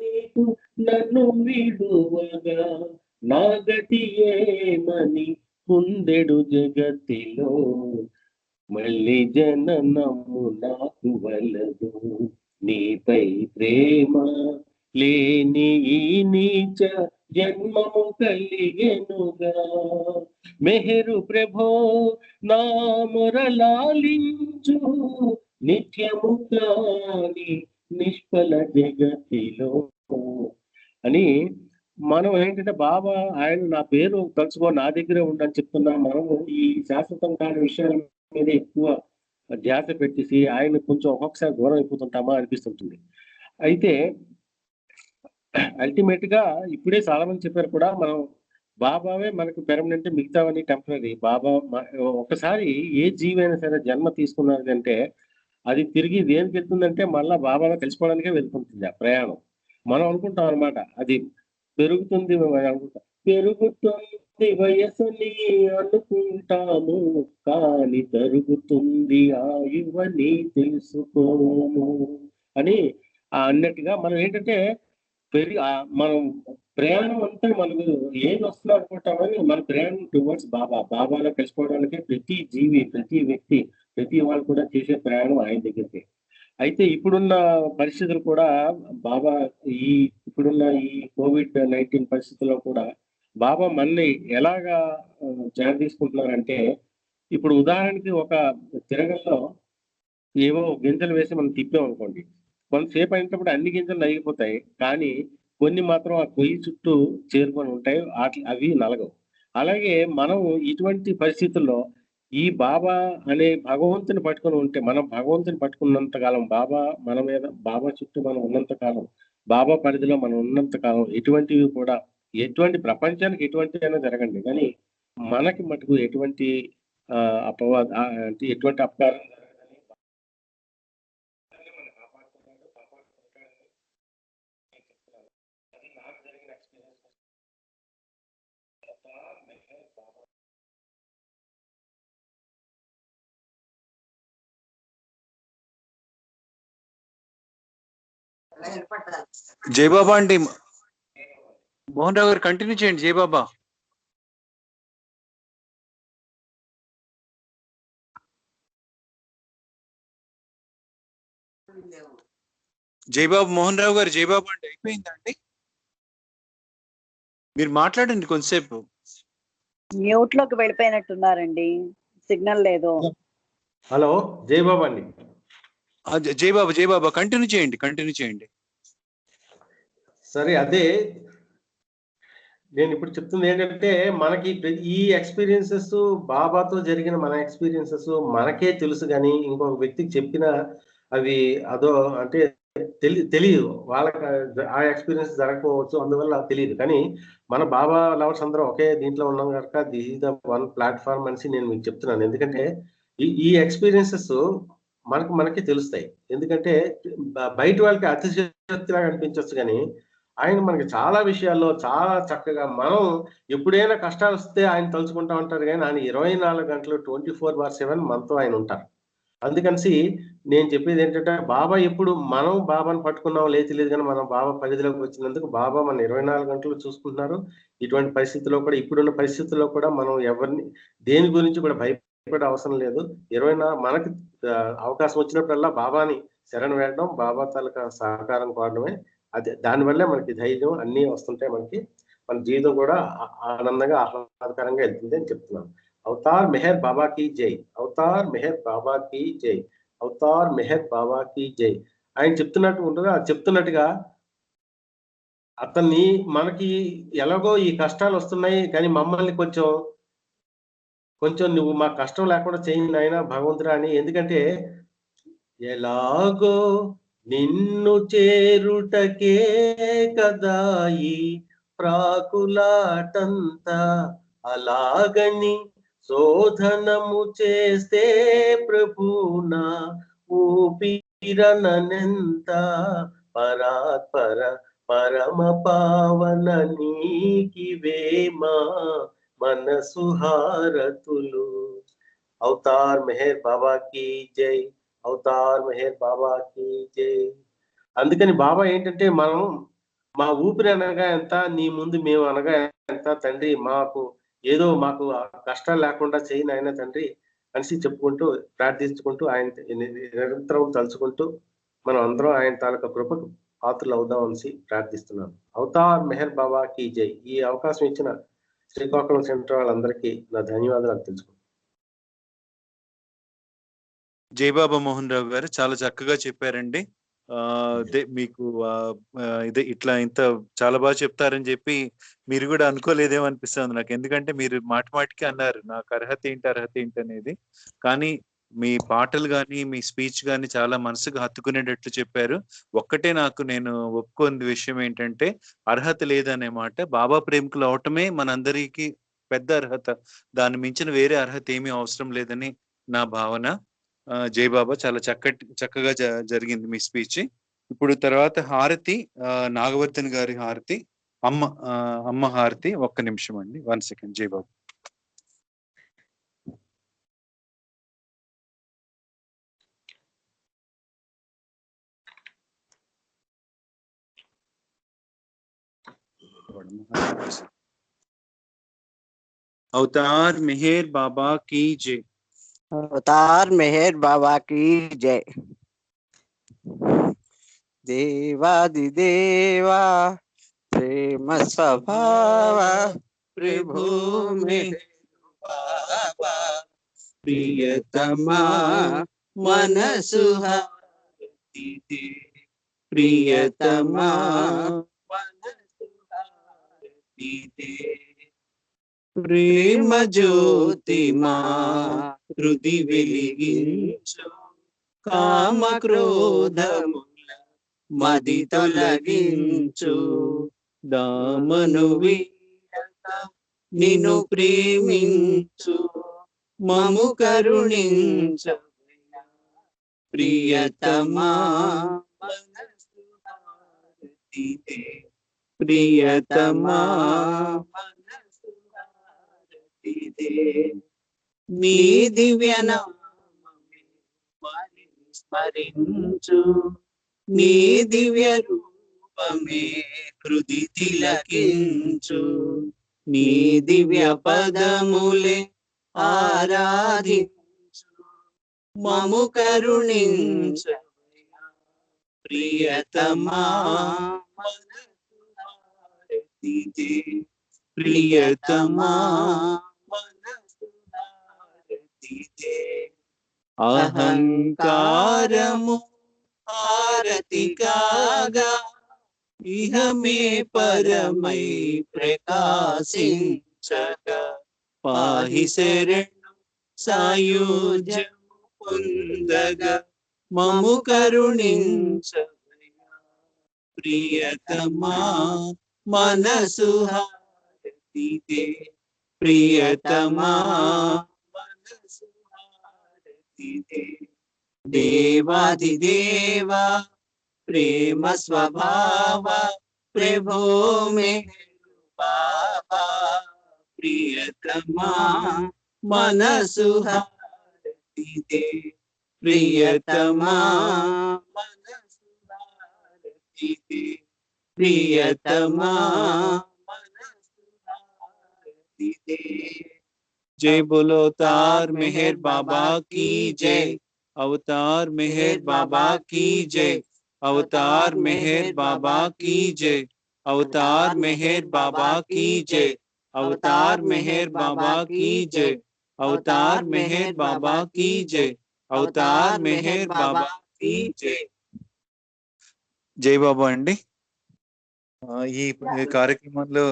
S9: నీకు నన్ను విడువగా నా గతి ఏమని కుందెడు జగతిలో మళ్ళీ జననము నాకు వలదు నీపై ప్రేమ లేని ఈ నీచ జన్మము కలిగెనుగా మెహరు ప్రభో నా మొరలాలించు నిత్యము కాని నిష్ఫల జగతిలో అని మనం ఏంటంటే బాబా ఆయన నా పేరు తలుచుకో నా దగ్గరే ఉండని చెప్తున్నా. మనము ఈ శాశ్వతం కాని విషయాల మీద ఎక్కువ ధ్యాస పెట్టేసి ఆయన కొంచెం ఒక్కొక్కసారి దూరం అయిపోతుంటామా అనిపిస్తుంటుంది. అయితే అల్టిమేట్ గా ఇప్పుడే చాలా మంది చెప్పారు కూడా, మనం బాబావే మనకు పెర్మనెంట్, మిగతావన్నీ టెంపరీ. బాబా ఒకసారి ఏ జీవైనా సరే జన్మ తీసుకున్నారు అంటే అది తిరిగి దేనికి వెళ్తుందంటే మళ్ళా బాబాలో కలిసిపోవడానికే వెళ్తుంటుంది ఆ ప్రయాణం. మనం అనుకుంటాం అనమాట అది పెరుగుతుంది అనుకుంటాం, పెరుగుతుంది వయసుని అనుకుంటాము కానీ తరుగుతుంది ఆయువని తెలుసుకోము అని అన్నట్టుగా మనం ఏంటంటే మనం ప్రయాణం అంతా మనకు ఏది వస్తున్నా అనుకుంటామని మన ప్రయాణం టువర్డ్స్ బాబాలో కలిసిపోవడానికి ప్రతి జీవి, ప్రతి వ్యక్తి, ప్రతి వాళ్ళు కూడా చేసే ప్రయాణం ఆయన దగ్గరికి. అయితే ఇప్పుడున్న పరిస్థితులు కూడా బాబా ఇప్పుడున్న ఈ COVID-19 పరిస్థితుల్లో కూడా బాబా మనని ఎలాగా జాగ్రత్త తీసుకుంటున్నారంటే, ఇప్పుడు ఉదాహరణకి ఒక తిరగల్లో ఏవో గింజలు వేసి మనం తిప్పామనుకోండి, కొంతసేపు అయినప్పుడు అన్ని గింజలు నలిగిపోతాయి, కానీ కొన్ని మాత్రం ఆ కొయ్యి చుట్టూ చేరుకొని ఉంటాయి, అవి నలగవు. అలాగే మనం ఇటువంటి పరిస్థితుల్లో ఈ బాబా అనే భగవంతుని పట్టుకొని ఉంటే, మనం భగవంతుని పట్టుకున్నంత కాలం, బాబా చుట్టూ మనం ఉన్నంత కాలం, బాబా పరిధిలో మనం ఉన్నంత కాలం ఎటువంటివి కూడా, ఎటువంటి ప్రపంచానికి ఎటువంటి అయినా జరగండి, కానీ మనకి మటుకు ఎటువంటి అంటే ఎటువంటి అపకారం
S2: జయబాబా అండి, మోహన్ రావు గారు కంటిన్యూ చేయండి. జయబాబా మోహన్ రావు గారు, జయబాబా అండి అయిపోయిందండి, మీరు మాట్లాడండి కొంతసేపు.
S8: మ్యూట్ లోకి వెళ్ళిపోయినట్టున్నారండి, సిగ్నల్ లేదు.
S9: హలో జయబాబా అండి.
S2: జయబాబా కంటిన్యూ చేయండి.
S9: సరే, అదే నేను ఇప్పుడు చెప్తుంది ఏంటంటే, మనకి ఈ ఎక్స్పీరియన్సెస్, బాబాతో జరిగిన మన ఎక్స్పీరియన్సెస్ మనకే తెలుసు, కానీ ఇంకొక వ్యక్తికి చెప్పిన అవి అదో అంటే తెలియదు, వాళ్ళకి ఆ ఎక్స్పీరియన్స్ జరగకపోవచ్చు, అందువల్ల తెలియదు. కానీ మన బాబా లవర్స్ అందరం ఒకే దీంట్లో ఉన్నాం కనుక this is the one platform అనేసి నేను మీకు చెప్తున్నాను. ఎందుకంటే ఈ ఎక్స్పీరియన్సెస్ మనకి తెలుస్తాయి. ఎందుకంటే బయట వాళ్ళకి అతిశక్తిలాగా అనిపించవచ్చు, కానీ ఆయన మనకి చాలా విషయాల్లో చాలా చక్కగా, మనం ఎప్పుడైనా కష్టాలు వస్తే ఆయన తలుచుకుంటా ఉంటారు, కానీ ఆయన 24 గంటలు 24/7 మనతో ఆయన ఉంటారు. అందుకని నేను చెప్పేది ఏంటంటే, బాబా ఎప్పుడు మనం బాబాను పట్టుకున్నాం లేదు, కానీ మనం బాబా పరిధిలోకి వచ్చినందుకు బాబా మన 24 గంటలు చూసుకుంటున్నారు. ఇటువంటి పరిస్థితుల్లో కూడా, ఇప్పుడున్న పరిస్థితుల్లో కూడా మనం ఎవరిని దేని గురించి కూడా భయపడే అవసరం లేదు. 24 మనకి అవకాశం వచ్చినప్పుడల్లా బాబాని శరణ వేయడం, బాబా తాలూకా సహకారం కోరడమే. అదే దానివల్లే మనకి ధైర్యం అన్నీ వస్తుంటాయి. మన జీవితం కూడా ఆనందంగా ఆహ్లాదకరంగా వెళ్తుంది అని చెప్తున్నాను. అవతార్ మెహర్ బాబా की జై, అవతార్ మెహర్ బాబా की జై, అవతార్ మెహర్ బాబా की జై. ఆయన చెప్తున్నట్టుగా అతన్ని మనకి ఎలాగో ఈ కష్టాలు వస్తున్నాయి, కానీ మమ్మల్ని కొంచెం నువ్వు మా కష్టం లేకుండా చేయి నాయనా భగవంతుడా అని. ఎందుకంటే ఎలాగో నిన్ను చేరుటకే కదా ఈ ప్రాకులాటంతా, అలాగని శోధనము చేస్తే ప్రభునా ఊపిరనెంత, పరాత్పర పరమ పావన నీకివే మా మనసు హారతులు. అవతార్ మెహర్ బాబా కి జై, అవతార్ మెహర్ బాబా కి జై. అందుకని బాబా ఏంటంటే, మనం మా ఊపిరి అనగా ఎంత, నీ ముందు మేము అనగా ఎంత తండ్రి, మాకు ఏదో మాకు కష్టాలు లేకుండా చేయి నాయన తండ్రి అనేసి చెప్పుకుంటూ ప్రార్థించుకుంటూ ఆయన నిరంతరం తలుచుకుంటూ మనం అందరం ఆయన తాలూకా కృపకు పాత్రలు అవుదాం అనేసి ప్రార్థిస్తున్నాను. అవతార్ మెహర్ బాబా కి జై. ఈ అవకాశం ఇచ్చిన శ్రీకాకుళం సెంటర్ వాళ్ళందరికీ నా ధన్యవాదాలు తెలుసుకుంటాను.
S2: జయబాబా మోహన్ రావు గారు చాలా చక్కగా చెప్పారండి. మీకు ఇదే ఇట్లా ఇంత చాలా బాగా చెప్తారని చెప్పి మీరు కూడా అనుకోలేదేమో అనిపిస్తుంది నాకు. ఎందుకంటే మీరు మాటికి అన్నారు నాకు అర్హత ఏంటి అనేది. కానీ మీ పాటలు కానీ మీ స్పీచ్ కానీ చాలా మనసుకు హత్తుకునేటట్లు చెప్పారు. ఒక్కటే నాకు నేను ఒప్పుకోని విషయం ఏంటంటే, అర్హత లేదనే మాట. బాబా ప్రేమికులు అవటమే మనందరికీ పెద్ద అర్హత. దాన్ని మించిన వేరే అర్హత ఏమీ అవసరం లేదని నా భావన. జై బాబా, చాలా చక్కగా జరిగింది మీ స్పీచ్. ఇప్పుడు తర్వాత హారతి, నాగవర్ధన్ గారి హారతి, అమ్మ హారతి. ఒక్క నిమిషం అండి, 1 సెకండ్. జై బాబా. అవతార్ మెహర్ బాబా की जय.
S11: अवतार मेहर बाबा की जय. देवादिदेवा प्रेम स्वभाव प्रभु मेहर बाबा प्रियतमा मन सुहारती दे, प्रियतमा मन सुहारती दे. ప్రేమ జ్యోతి మా హృది వెలిగించు, కామ క్రోధముల మది తొలగించు. దామను వీడక నిన్ను ప్రేమించు, మము కరుణించు ప్రియతమా మనసు హారతి దే, ప్రియతమా నీ దివ్య నామమే స్మరించు, నీ దివ్య రూపమే హృది తిలకించు. నీ దివ్య పదములే ఆరాధించు, మము కరుణించు ప్రియతమా మనసు హారతి దే, ప్రియతమా మనసు హారతి దే. అహంకారము హారతి కాగా ఇహమే పరమై ప్రకాశించగా, పాహి శరణు సాయుజ్యము పొందగా మము కరుణించ ప్రియతమా మనసు హారతి దే, ప్రియతమా మనసు హారతి దే. దేవాదిదేవా ప్రేమ స్వభావ ప్రభో మెహర్ బాబా ప్రియతమా మనసు హారతి దే, ప్రియతమా మనసు హారతి దే, ప్రియతమా మనసు హారతి దే. जय बोलो अवतार मेहर बाबा की जय, अवतार मेहर बाबा की जय, अवतार मेहर बाबा की जय, अवतार मेहर बाबा की जय, अवतार मेहर बाबा की जय, अवतार मेहर बाबा की जय, अवतार मेहर बाबा की जय. జై బాబా అండి. ఈ కార్యక్రమంలో